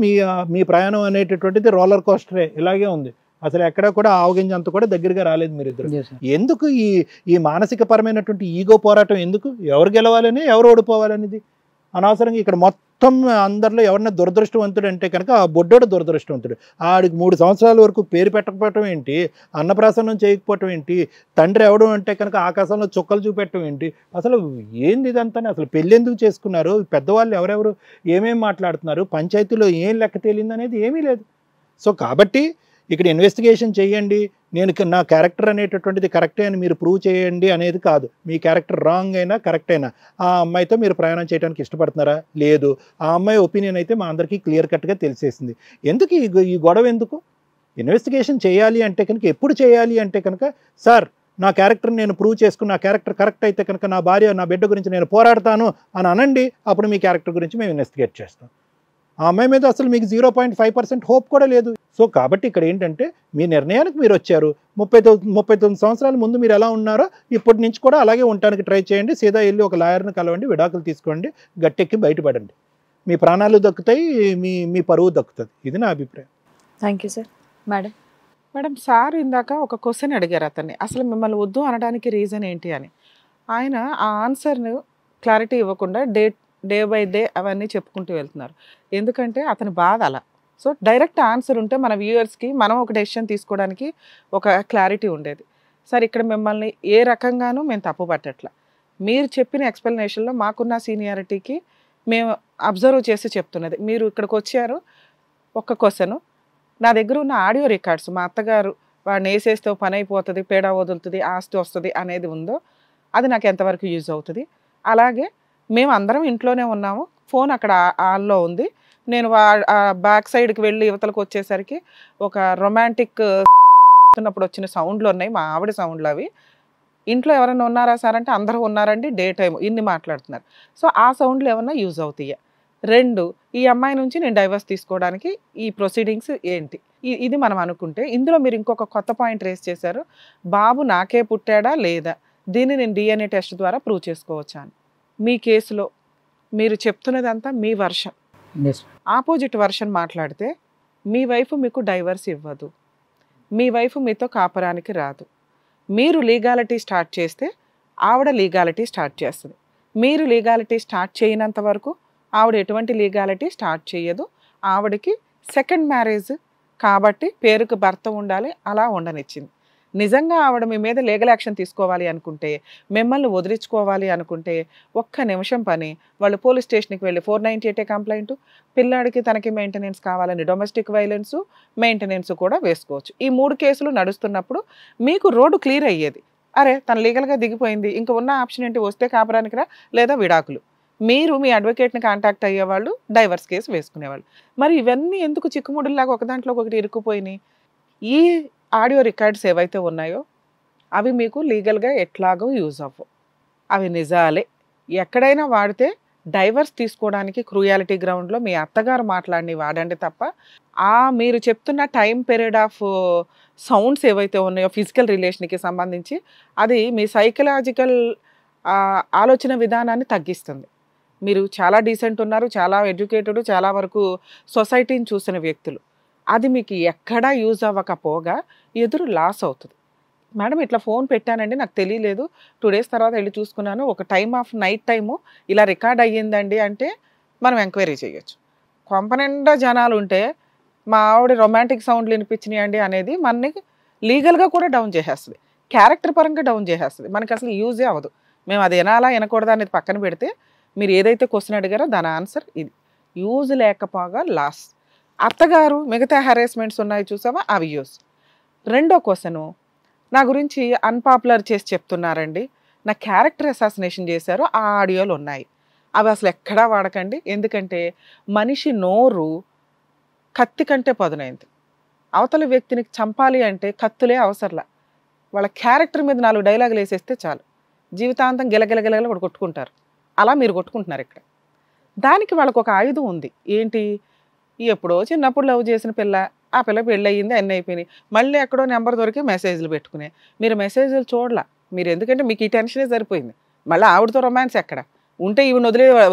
మీ ప్రయాణం అనేటటువంటిది రోలర్ కోస్టరే ఇలాగే ఉంది. అసలు ఎక్కడ కూడా ఆవగింజంత కూడా దగ్గరగా రాలేదు మీరిద్దరు. ఎందుకు ఈ మానసిక పరమైనటువంటి ఈగో పోరాటం ఎందుకు? ఎవరు గెలవాలని ఎవరు ఓడిపోవాలనేది అనవసరంగా ఇక్కడ మొత్తం అందరిలో ఎవరన్నా దురదృష్టవంతుడు అంటే కనుక ఆ బొడ్డోడు దురదృష్టవంతుడు. ఆడికి 3 సంవత్సరాల వరకు పేరు పెట్టకపోవటం ఏంటి, అన్నప్రాసనం చేయకపోవటం ఏంటి, తండ్రి ఎవడు అంటే కనుక ఆకాశంలో చుక్కలు చూపెట్టడం ఏంటి, అసలు ఏంది ఇదంతా? అసలు పెళ్ళి ఎందుకు చేసుకున్నారు, పెద్దవాళ్ళు ఎవరెవరు ఏమేమి మాట్లాడుతున్నారు, పంచాయతీలో ఏం లెక్క తేలింది అనేది ఏమీ లేదు. సో కాబట్టి ఇక్కడ ఇన్వెస్టిగేషన్ చేయండి, నా క్యారెక్టర్ అనేటటువంటిది కరెక్టే అని మీరు ప్రూవ్ చేయండి అనేది కాదు. మీ క్యారెక్టర్ రాంగ్ అయినా కరెక్ట్ అయినా ఆ అమ్మాయితో మీరు ప్రయాణం చేయడానికి ఇష్టపడుతున్నారా? లేదు. ఆ అమ్మాయి ఒపీనియన్ అయితే మా అందరికీ క్లియర్ కట్గా తెలిసేసింది. ఎందుకు ఈ గొడవ ఎందుకు? ఇన్వెస్టిగేషన్ చేయాలి అంటే కనుక ఎప్పుడు చేయాలి అంటే కనుక సార్ నా క్యారెక్టర్ నేను ప్రూవ్ చేసుకుని నా క్యారెక్టర్ కరెక్ట్ అయితే కనుక నా భార్య నా బిడ్డ గురించి నేను పోరాడతాను అని అనండి, అప్పుడు మీ క్యారెక్టర్ గురించి మేము ఇన్వెస్టిగేట్ చేస్తాం. ఆ అమ్మాయి మీద అసలు మీకు 0.5% హోప్ కూడా లేదు. సో కాబట్టి ఇక్కడ ఏంటంటే మీ నిర్ణయానికి మీరు వచ్చారు. 39 సంవత్సరాల ముందు మీరు ఎలా ఉన్నారో ఇప్పటి నుంచి కూడా అలాగే ఉండడానికి ట్రై చేయండి. సీదా వెళ్ళి ఒక లాయర్ని కలవండి, విడాకులు తీసుకోండి, గట్టెక్కి బయటపడండి. మీ ప్రాణాలు దక్కుతాయి, మీ పరువు దక్కుతుంది. ఇది నా అభిప్రాయం. Thank you sir. Madam madam sir ఇందాక ఒక క్వశ్చన్ అడిగారు అతన్ని, అసలు మిమ్మల్ని వద్దు అనడానికి రీజన్ ఏంటి అని. ఆయన ఆ ఆన్సర్ను క్లారిటీ ఇవ్వకుండా డే బై డే అవన్నీ చెప్పుకుంటూ వెళ్తున్నారు. ఎందుకంటే అతని బాధ అలా. సో డైరెక్ట్ ఆన్సర్ ఉంటే మన వ్యూవర్స్కి మనం ఒక డెసిషన్ తీసుకోవడానికి ఒక క్లారిటీ ఉండేది. సార్ ఇక్కడ మిమ్మల్ని ఏ రకంగానూ మేము తప్పు పట్టట్లా. మీరు చెప్పిన ఎక్స్ప్లెనేషన్లో మాకున్న సీనియారిటీకి మేము అబ్జర్వ్ చేసి చెప్తున్నది. మీరు ఇక్కడికి వచ్చారు, ఒక్క క్వశ్చను, నా దగ్గర ఉన్న ఆడియో రికార్డ్స్, మా అత్తగారు వాడిని వేసేస్తే పని అయిపోతుంది, పేడ వదులుతుంది, ఆస్తి వస్తుంది అనేది ఉందో అది నాకు ఎంతవరకు యూజ్ అవుతుంది. అలాగే మేము అందరం ఇంట్లోనే ఉన్నాము, ఫోన్ అక్కడ ఆన్లో ఉంది, నేను బ్యాక్ సైడ్కి వెళ్ళి యువతలకు వచ్చేసరికి ఒక రొమాంటిక్ ఉన్నప్పుడు వచ్చిన సౌండ్లు ఉన్నాయి, మా ఆవిడ సౌండ్లు అవి. ఇంట్లో ఎవరైనా ఉన్నారా సార్ అంటే అందరూ ఉన్నారండి, డే టైం ఇన్ని మాట్లాడుతున్నారు. సో ఆ సౌండ్లు ఏమన్నా యూజ్ అవుతాయా? 2, ఈ అమ్మాయి నుంచి నేను డైవర్స్ తీసుకోవడానికి ఈ ప్రొసీడింగ్స్ ఏంటి? ఇది మనం అనుకుంటే ఇందులో మీరు ఇంకొక కొత్త పాయింట్ రేస్ చేశారు, బాబు నాకే పుట్టాడా లేదా, దీన్ని నేను DNA టెస్ట్ ద్వారా ప్రూవ్ చేసుకోవచ్చా అని. మీ కేసులో మీరు చెప్తున్నదంతా మీ వర్షన్, ఆపోజిట్ వర్షన్ మాట్లాడితే మీ వైఫ్ మీకు డైవర్స్ ఇవ్వదు, మీ వైఫ్ మీతో కాపురానికి రాదు. మీరు లీగాలిటీ స్టార్ట్ చేస్తే ఆవిడ లీగాలిటీ స్టార్ట్ చేస్తుంది. మీరు లీగాలిటీ స్టార్ట్ చేయనంత వరకు ఆవిడ ఎటువంటి లీగాలిటీ స్టార్ట్ చేయదు. ఆవిడకి సెకండ్ మ్యారేజ్ కాబట్టి పేరుకు భర్త ఉండాలి, అలా ఉండనిచ్చింది. నిజంగా ఆవిడ మీ మీద లీగల్ యాక్షన్ తీసుకోవాలి అనుకుంటే, మిమ్మల్ని వదిలించుకోవాలి అనుకుంటే ఒక్క నిమిషం పని, వాళ్ళు పోలీస్ స్టేషన్కి వెళ్ళి 498 కంప్లైంట్, పిల్లాడికి తనకి మెయింటెనెన్స్ కావాలని డొమెస్టిక్ వైలెన్స్ మెయింటెనెన్స్ కూడా వేసుకోవచ్చు. ఈ 3 కేసులు నడుస్తున్నప్పుడు మీకు రోడ్డు క్లియర్ అయ్యేది. అరే తను లీగల్గా దిగిపోయింది, ఇంకా ఉన్న ఆప్షన్ ఏంటి, వస్తే కాపురానికి రా లేదా విడాకులు. మీరు మీ అడ్వకేట్ని కాంటాక్ట్ అయ్యేవాళ్ళు, డైవర్స్ కేసు వేసుకునేవాళ్ళు. మరి ఇవన్నీ ఎందుకు చిక్కుముడులాగా ఒకదాంట్లో ఒకటి ఇరుక్కుపోయినాయి? ఈ ఆడియో రికార్డ్స్ ఏవైతే ఉన్నాయో అవి మీకు లీగల్గా ఎట్లాగో యూజ్ అవ్వవు, అవి నిజాలే. ఎక్కడైనా వాడితే డైవర్స్ తీసుకోవడానికి క్రూయాలిటీ గ్రౌండ్లో మీ అత్తగారు మాట్లాడిని వాడండి తప్ప, మీరు చెప్తున్న టైం పీరియడ్ ఆఫ్ సౌండ్స్ ఏవైతే ఉన్నాయో ఫిజికల్ రిలేషన్కి సంబంధించి అది మీ సైకలాజికల్ ఆలోచన విధానాన్ని తగ్గిస్తుంది. మీరు చాలా డీసెంట్ ఉన్నారు, చాలా ఎడ్యుకేటెడ్, చాలా వరకు సొసైటీని చూసిన వ్యక్తులు. అది మీకు ఎక్కడా యూజ్ అవ్వకపోగా ఎదురు లాస్ అవుతుంది. మేడం ఇట్లా ఫోన్ పెట్టానండి, నాకు తెలియలేదు, 2 days తర్వాత వెళ్ళి చూసుకున్నాను, ఒక నైట్ టైము ఇలా రికార్డ్ అయ్యిందండి అంటే మనం ఎంక్వైరీ చేయొచ్చు. కొంపనిండా జనాలు ఉంటే మా ఆవిడ రొమాంటిక్ సౌండ్లు వినిపించినాయండి అనేది మనని లీగల్గా కూడా డౌన్ చేసేస్తుంది, క్యారెక్టర్ పరంగా డౌన్ చేసేస్తుంది. మనకి అసలు యూజే అవ్వదు. మేము అది వినాలా వినకూడదా అనేది పక్కన పెడితే, మీరు ఏదైతే క్వశ్చన్ అడిగారో దాని ఆన్సర్ ఇది. యూజ్ లేకపోగా లాస్. అత్తగారు మిగతా హెరాస్మెంట్స్ ఉన్నాయి చూసావా, అవి యూజ్. 2వ క్వశ్చను, నా గురించి అన్పాపులర్ చేసి చెప్తున్నారండి, నా క్యారెక్టర్ అసాసినేషన్ చేశారు, ఆ ఆడియోలు ఉన్నాయి, అవి అసలు ఎక్కడా వాడకండి. ఎందుకంటే మనిషి నోరు కత్తి కంటే పదునైంది. అవతల వ్యక్తిని చంపాలి అంటే కత్తులే అవసరంలా, వాళ్ళ క్యారెక్టర్ మీద 4 డైలాగులు వేసేస్తే చాలు, జీవితాంతం గిలగిలగిలగల కూడా కొట్టుకుంటారు. అలా మీరు కొట్టుకుంటున్నారు ఇక్కడ. దానికి వాళ్ళకు ఒక ఆయుధం ఉంది, ఏంటి, ఎప్పుడో చిన్నప్పుడు లవ్ చేసిన పిల్ల, ఆ పిల్ల పెళ్ళి అయ్యింది, అన్నీ అయిపోయినాయి, మళ్ళీ ఎక్కడో నెంబర్ దొరికి మెసేజ్లు పెట్టుకునే, మీరు మెసేజ్లు చూడలా, మీరు ఎందుకంటే మీకు ఈ టెన్షనే సరిపోయింది. మళ్ళీ ఆవిడతో రొమాన్స్ ఎక్కడ ఉంటే, ఈవిని వదిలే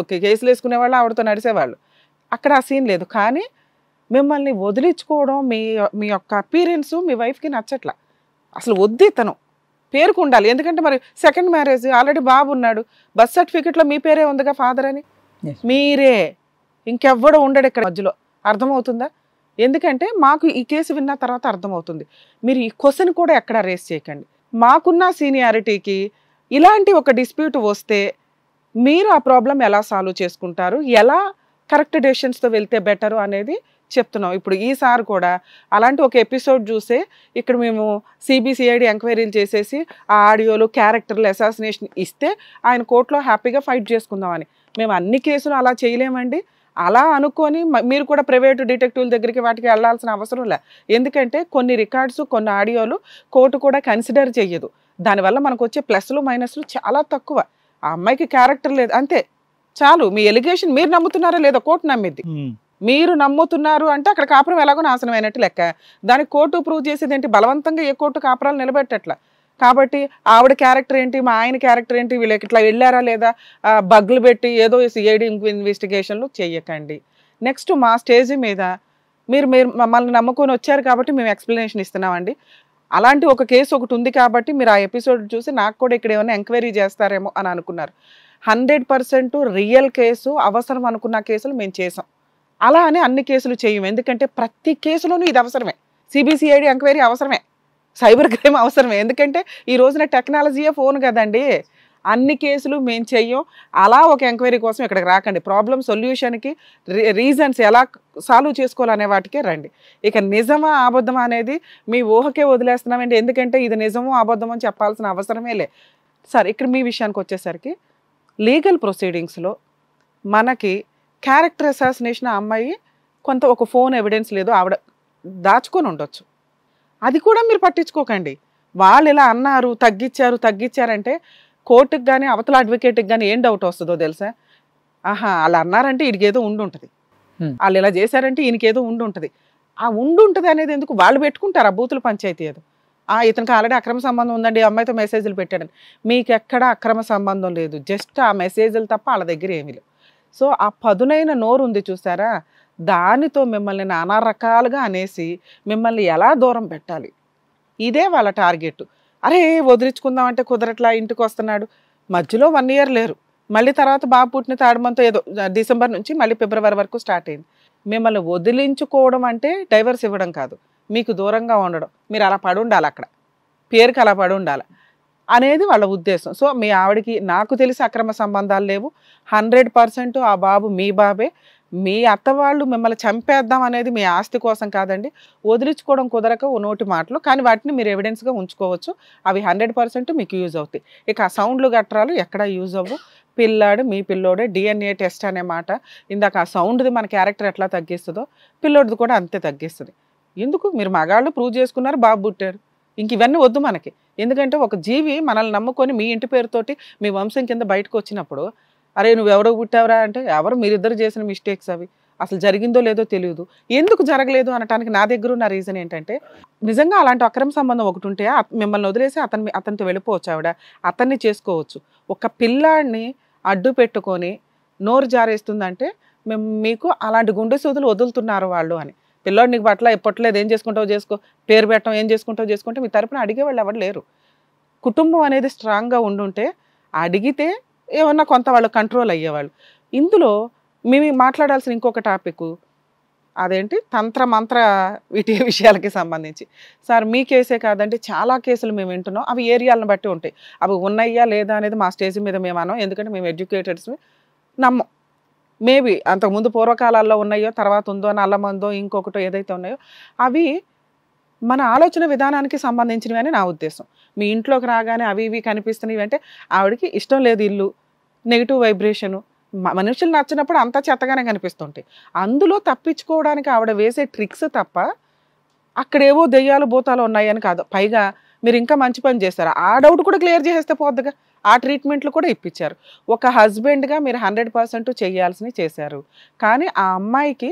కేసులు వేసుకునేవాళ్ళు, ఆవిడతో నడిచేవాళ్ళు, అక్కడ ఆ సీన్ లేదు. కానీ మిమ్మల్ని వదిలించుకోవడం, మీ యొక్క అపీరెన్సు మీ వైఫ్కి నచ్చట్లా, అసలు వద్దు, తను పేరుకు ఉండాలి. ఎందుకంటే మరి సెకండ్ మ్యారేజ్, ఆల్రెడీ బాబు ఉన్నాడు, బర్త్ సర్టిఫికెట్లో మీ పేరే ఉందిగా ఫాదర్ అని, మీరే, ఇంకెవ్వడో ఉండడు ఇక్కడ మధ్యలో. అర్థమవుతుందా? ఎందుకంటే మాకు ఈ కేసు విన్న తర్వాత అర్థమవుతుంది. మీరు ఈ క్వశ్చన్ కూడా ఎక్కడ రేస్ చేయకండి. మాకున్న సీనియారిటీకి ఇలాంటి ఒక డిస్ప్యూట్ వస్తే మీరు ఆ ప్రాబ్లం ఎలా సాల్వ్ చేసుకుంటారు, ఎలా కరెక్ట్ డెసిషన్స్తో వెళ్తే బెటరు అనేది చెప్తున్నాం. ఇప్పుడు ఈసారి కూడా అలాంటి ఒక ఎపిసోడ్ చూసే ఇక్కడ మేము సిబిసిఐడి ఎంక్వైరీలు చేసేసి ఆ ఆడియోలు క్యారెక్టర్లు అసాసినేషన్ ఇస్తే ఆయన కోర్టులో హ్యాపీగా ఫైట్ చేసుకుందామని. మేము అన్ని కేసులు అలా చేయలేమండి. అలా అనుకొని మీరు కూడా ప్రైవేటు డిటెక్టివ్ల దగ్గరికి వాటికి వెళ్ళాల్సిన అవసరం లే. ఎందుకంటే కొన్ని రికార్డ్స్, కొన్ని ఆడియోలు కోర్టు కూడా కన్సిడర్ చెయ్యదు. దానివల్ల మనకు వచ్చే ప్లస్లు మైనస్లు చాలా తక్కువ. ఆ అమ్మాయికి క్యారెక్టర్ లేదు అంతే చాలు. మీ ఎలిగేషన్ మీరు నమ్ముతున్నారా లేదా కోర్టు నమ్మిద్ది. మీరు నమ్ముతున్నారు అంటే అక్కడ కాపురం ఎలాగో నాశనం అయినట్టు లెక్క. దానికి కోర్టు ప్రూవ్ చేసేది ఏంటి? బలవంతంగా ఏ కోర్టు కాపురాలు నిలబెట్టట్లా. కాబట్టి ఆవిడ క్యారెక్టర్ ఏంటి, మా ఆయన క్యారెక్టర్ ఏంటి, వీళ్ళకి ఇట్లా వెళ్ళారా లేదా బగ్గులు పెట్టి ఏదో సిఐడి ఇన్వెస్టిగేషన్లు చేయకండి. నెక్స్ట్ మా స్టేజ్ మీద మీరు మమ్మల్ని నమ్ముకొని వచ్చారు కాబట్టి మేము ఎక్స్ప్లెనేషన్ ఇస్తున్నామండి. అలాంటి ఒక కేసు ఒకటి ఉంది కాబట్టి మీరు ఆ ఎపిసోడ్ చూసి నాకు కూడా ఇక్కడ ఏమైనా ఎంక్వైరీ చేస్తారేమో అని అనుకున్నారు. 100% రియల్ కేసు, అవసరం అనుకున్న కేసులు మేము చేసాం. అలా అని అన్ని కేసులు చేయము. ఎందుకంటే ప్రతి కేసులోనూ ఇది అవసరమే. సిబిసిఐడి ఎంక్వైరీ అవసరమే, సైబర్ క్రైమ్ అవసరమే. ఎందుకంటే ఈ రోజున టెక్నాలజీయే ఫోన్ కదండి. అన్ని కేసులు మేము చెయ్యం. అలా ఒక ఎంక్వైరీ కోసం ఇక్కడికి రాకండి. ప్రాబ్లం సొల్యూషన్కి రీజన్స్ ఎలా సాల్వ్ చేసుకోవాలనే వాటికే రండి. ఇక నిజమా అబద్ధమా అనేది మీ ఊహకే వదిలేస్తున్నామండి. ఎందుకంటే ఇది నిజమో అబద్ధమో అని చెప్పాల్సిన అవసరమే లే. సార్ ఇక్కడ మీ విషయానికి వచ్చేసరికి లీగల్ ప్రొసీడింగ్స్లో మనకి క్యారెక్టర్ అసాసినేషన్ ఆ అమ్మాయి కొంత ఒక ఫోన్ ఎవిడెన్స్ లేదు, ఆవిడ దాచుకొని ఉండొచ్చు. అది కూడా మీరు పట్టించుకోకండి. వాళ్ళు ఇలా అన్నారు, తగ్గించారంటే కోర్టుకి కానీ అవతల అడ్వకేట్కి కానీ ఏం డౌట్ వస్తుందో తెలుసా? వాళ్ళు అన్నారంటే ఈయనకి ఏదో ఉండుంటుంది, వాళ్ళు ఇలా చేశారంటే ఈయనకి ఏదో ఉండుంటుంది. ఆ ఉండుంటుంది అనేది ఎందుకు? వాళ్ళు పెట్టుకుంటారు ఆ బూతుల పంచాయతీ ఏదో. ఇతనికి ఆల్రెడీ అక్రమ సంబంధం ఉందండి, అమ్మాయితో మెసేజ్లు పెట్టాడని. మీకు ఎక్కడ అక్రమ సంబంధం లేదు, జస్ట్ ఆ మెసేజ్లు తప్ప వాళ్ళ దగ్గర ఏమీ లేవు. సో ఆ పదునైన నోరు ఉంది చూసారా, దానితో మిమ్మల్ని నానా రకాలుగా అనేసి మిమ్మల్ని ఎలా దూరం పెట్టాలి, ఇదే వాళ్ళ టార్గెట్. అరే వదిలించుకుందాం అంటే కుదరట్లా, ఇంటికి వస్తున్నాడు, మధ్యలో 1 year లేరు, మళ్ళీ తర్వాత బాబు పుట్టిన తాడమంతో ఏదో డిసెంబర్ నుంచి మళ్ళీ ఫిబ్రవరి వరకు స్టార్ట్ అయింది. మిమ్మల్ని వదిలించుకోవడం అంటే డైవర్స్ ఇవ్వడం కాదు, మీకు దూరంగా ఉండడం. మీరు అలా పడి ఉండాలి, అక్కడ పేరుకి అలా పడి ఉండాలి అనేది వాళ్ళ ఉద్దేశం. సో మీ ఆవిడకి నాకు తెలిసి అక్రమ సంబంధాలు లేవు. 100% ఆ బాబు మీ బాబే. మీ అత్త వాళ్ళు మిమ్మల్ని చంపేద్దాం అనేది మీ ఆస్తి కోసం కాదండి. వదిలించుకోవడం కుదరక ఓ నోటి మాటలు, కానీ వాటిని మీరు ఎవిడెన్స్గా ఉంచుకోవచ్చు. అవి 100% మీకు యూజ్ అవుతాయి. ఇక ఆ సౌండ్లు గట్రాలు ఎక్కడా యూజ్ అవ్వు. పిల్లాడు మీ పిల్లోడే. DNA టెస్ట్ అనే మాట ఇందాక ఆ సౌండ్ది మన క్యారెక్టర్ ఎట్లా తగ్గిస్తుందో పిల్లోడిది కూడా అంతే తగ్గిస్తుంది. ఎందుకు? మీరు మగాళ్ళు ప్రూవ్ చేసుకున్నారు, బాబు పుట్టారు, ఇంక ఇవన్నీ వద్దు మనకి. ఎందుకంటే ఒక జీవి మనల్ని నమ్ముకొని మీ ఇంటి పేరుతోటి మీ వంశం కింద బయటకు వచ్చినప్పుడు, అరే నువ్వు ఎవడో పుట్టావరా అంటే, ఎవరు మీరిద్దరు చేసిన మిస్టేక్స్ అవి, అసలు జరిగిందో లేదో తెలియదు. ఎందుకు జరగలేదు అనటానికి నా దగ్గర ఉన్న రీజన్ ఏంటంటే, నిజంగా అలాంటి అక్రమ సంబంధం ఒకటి ఉంటే మిమ్మల్ని వదిలేసి అతనితో వెళ్ళిపోవచ్చు, ఆవిడ అతన్ని చేసుకోవచ్చు. ఒక పిల్లాడిని అడ్డు పెట్టుకొని నోరు జారేస్తుందంటే మీకు అలాంటి గుండె సూదులు వదులుతున్నారు వాళ్ళు అని. పిల్లోడు నీకు పట్ల ఎప్పట్లేదు, ఏం చేసుకుంటావు చేసుకో, పేరు పెట్టడం ఏం చేసుకుంటావు చేసుకుంటే మీ తరపున అడిగేవాళ్ళు ఎవరు లేరు. కుటుంబం అనేది స్ట్రాంగ్గా ఉండుంటే అడిగితే ఏమన్నా కొంత వాళ్ళు కంట్రోల్ అయ్యేవాళ్ళు. ఇందులో మేము మాట్లాడాల్సిన ఇంకొక టాపిక్ అదేంటి, తంత్ర మంత్ర వీటి విషయాలకి సంబంధించి. సార్ మీ కేసే కాదండి, చాలా కేసులు మేము వింటున్నాం. అవి ఏరియాలను బట్టి ఉంటాయి. అవి ఉన్నాయా లేదా అనేది మా స్టేజ్ మీద మేము అన్నాం. ఎందుకంటే మేము ఎడ్యుకేటెడ్స్ నమ్మం. మేబీ అంతకుముందు పూర్వకాలాల్లో ఉన్నాయో, తర్వాత ఉందో, నల్లమందో ఇంకొకటో ఏదైతే ఉన్నాయో అవి మన ఆలోచన విధానానికి సంబంధించినవి అని నా ఉద్దేశం. మీ ఇంట్లోకి రాగానే అవి ఇవి కనిపిస్తున్నాయి అంటే ఆవిడకి ఇష్టం లేదు, ఇల్లు నెగిటివ్ వైబ్రేషను, మనుషులు నచ్చినప్పుడు అంతా చెత్తగానే కనిపిస్తుంటాయి. అందులో తప్పించుకోవడానికి ఆవిడ వేసే ట్రిక్స్ తప్ప అక్కడేవో దెయ్యాలు భూతాలు ఉన్నాయని కాదు. పైగా మీరు ఇంకా మంచి పని చేస్తారు, ఆ డౌట్ కూడా క్లియర్ చేసేస్తే పోద్దుగా. ఆ ట్రీట్మెంట్లు కూడా ఇప్పించారు. ఒక హస్బెండ్గా మీరు 100% చేయాల్సినవి చేశారు. కానీ ఆ అమ్మాయికి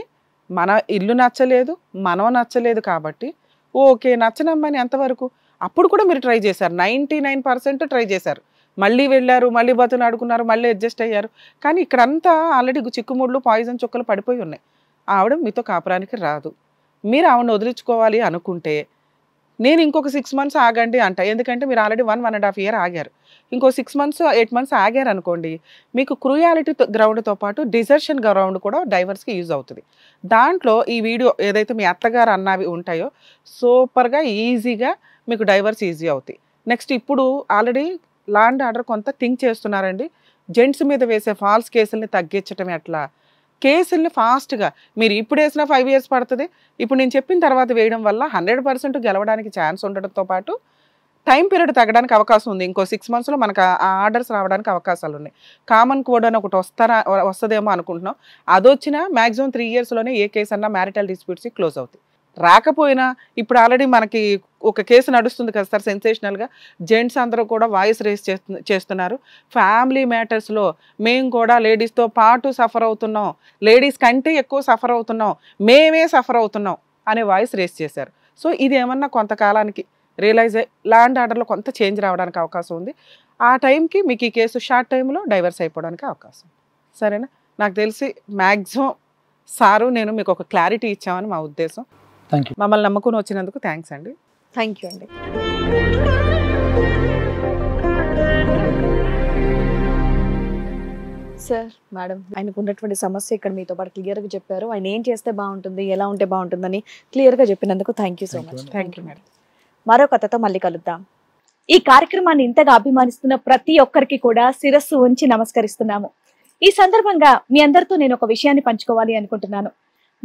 మన ఇల్లు నచ్చలేదు, మనం నచ్చలేదు కాబట్టి ఓకే, నచ్చని అమ్మాయిని ఎంతవరకు అప్పుడు కూడా మీరు ట్రై చేశారు. 99% ట్రై చేశారు. మళ్ళీ వెళ్ళారు, మళ్ళీ బతులు ఆడుకున్నారు, మళ్ళీ అడ్జస్ట్ అయ్యారు. కానీ ఇక్కడంతా ఆల్రెడీ చిక్కుముళ్ళు పాయిజన్ చుక్కలు పడిపోయి ఉన్నాయి. ఆవిడ మీతో కాపురానికి రాదు. మీరు ఆవిడని వదిలించుకోవాలి అనుకుంటే నేను ఇంకొక 6 months ఆగండి అంట. ఎందుకంటే మీరు ఆల్రెడీ 1.5 year ఆగారు. ఇంకో 6 months 8 months ఆగారు అనుకోండి, మీకు క్రూయాలిటీ గ్రౌండ్తో పాటు డిజర్షన్ గ్రౌండ్ కూడా డైవర్స్కి యూజ్ అవుతుంది. దాంట్లో ఈ వీడియో ఏదైతే మీ అత్తగారు అన్నవి ఉంటాయో సూపర్గా ఈజీగా మీకు డైవర్స్ ఈజీ అవుతాయి. నెక్స్ట్ ఇప్పుడు ఆల్రెడీ లా అండ్ ఆర్డర్ కొంత థింక్ చేస్తున్నారండి. జెంట్స్ మీద వేసే ఫాల్స్ కేసుల్ని తగ్గించడం ఎట్లా, కేసుల్ని ఫాస్ట్గా మీరు ఇప్పుడు వేసినా 5 years పడుతుంది, ఇప్పుడు నేను చెప్పిన తర్వాత వేయడం వల్ల 100% గెలవడానికి ఛాన్స్ ఉండడంతో పాటు టైం పీరియడ్ తగ్గడానికి అవకాశం ఉంది. ఇంకో 6 monthsలో మనకు ఆ ఆర్డర్స్ రావడానికి అవకాశాలు ఉన్నాయి. కామన్ కోడ్ అని ఒకటి వస్తుందేమో అనుకుంటున్నాం. అదొచ్చినా మ్యాక్సిమం 3 yearsలోనే ఏ కేసు అన్నా మ్యారిటల్ డిస్ప్యూట్స్ క్లోజ్ అవుతాయి. రాకపోయినా ఇప్పుడు ఆల్రెడీ మనకి ఒక కేసు నడుస్తుంది కదా సార్ సెన్సేషనల్గా, జెంట్స్ అందరూ కూడా వాయిస్ రేస్ చేస్తున్నారు. ఫ్యామిలీ మ్యాటర్స్లో మేము కూడా లేడీస్తో పాటు సఫర్ అవుతున్నాం, లేడీస్ కంటే ఎక్కువ సఫర్ అవుతున్నాం, మేమే సఫర్ అవుతున్నాం అనే వాయిస్ రేస్ చేశారు. సో ఇది ఏమన్నా కొంతకాలానికి రియలైజ్ అయ్యి ల్యాండ్ ఆర్డర్లో కొంత చేంజ్ రావడానికి అవకాశం ఉంది. ఆ టైంకి మీకు ఈ కేసు షార్ట్ టైంలో డైవర్స్ అయిపోవడానికి అవకాశం. సరేనా? నాకు తెలిసి మ్యాక్సిమం సారు నేను మీకు ఒక క్లారిటీ ఇచ్చామని మా ఉద్దేశం. Thank you. మమ్మల్ని నమ్ముకుని వచ్చినందుకు థ్యాంక్స్ అండి. థ్యాంక్ యూ అండి. సార్, మేడం, ఆయనకు ఉన్నటువంటి సమస్య ఇక్కడ మీతో పాటు క్లియర్గా చెప్పారు. ఆయన ఏం చేస్తే బాగుంటుంది, ఎలా ఉంటే బాగుంటుందని క్లియర్గా చెప్పినందుకు thank you so much. Thank you madam. మరో కథతో మళ్ళీ కలుద్దాం. ఈ కార్యక్రమాన్ని ఇంతగా అభిమానిస్తున్న ప్రతి ఒక్కరికి కూడా శిరస్సు ఉంచి నమస్కరిస్తున్నాము. ఈ సందర్భంగా మీ అందరితో నేను ఒక విషయాన్ని పంచుకోవాలి అనుకుంటున్నాను.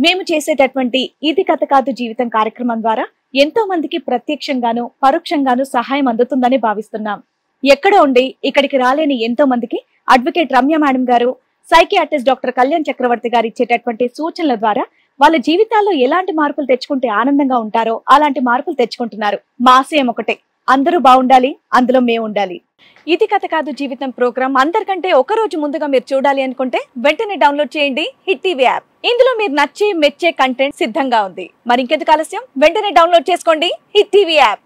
మేము చేసేటటువంటి ఇది కథ కాదు జీవితం కార్యక్రమం ద్వారా ఎంతో మందికి ప్రత్యక్షంగాను పరోక్షంగాను సహాయం అందుతుందని భావిస్తున్నాం. ఎక్కడో ఉండి ఇక్కడికి రాలేని ఎంతో మందికి అడ్వకేట్ రమ్య మేడం గారు, సైకియాట్రిస్ట్ డాక్టర్ కళ్యాణ్ చక్రవర్తి గారు ఇచ్చేటటువంటి సూచనల ద్వారా వాళ్ళ జీవితాల్లో ఎలాంటి మార్పులు తెచ్చుకుంటే ఆనందంగా ఉంటారో అలాంటి మార్పులు తెచ్చుకుంటున్నారు. మా ఆశయం ఒకటే, అందరూ బాగుండాలి, అందులో మేము ఉండాలి. ఇది కథ కాదు జీవితం ప్రోగ్రామ్ అందరికంటే ఒక రోజు ముందుగా మీరు చూడాలి అనుకుంటే వెంటనే డౌన్లోడ్ చేయండి హిట్ టీవీ యాప్. ఇందులో మీరు నచ్చే మెచ్చే కంటెంట్ సిద్ధంగా ఉంది. మరి ఇంకెందుకు ఆలస్యం, వెంటనే డౌన్లోడ్ చేసుకోండి హిట్ టీవీ యాప్.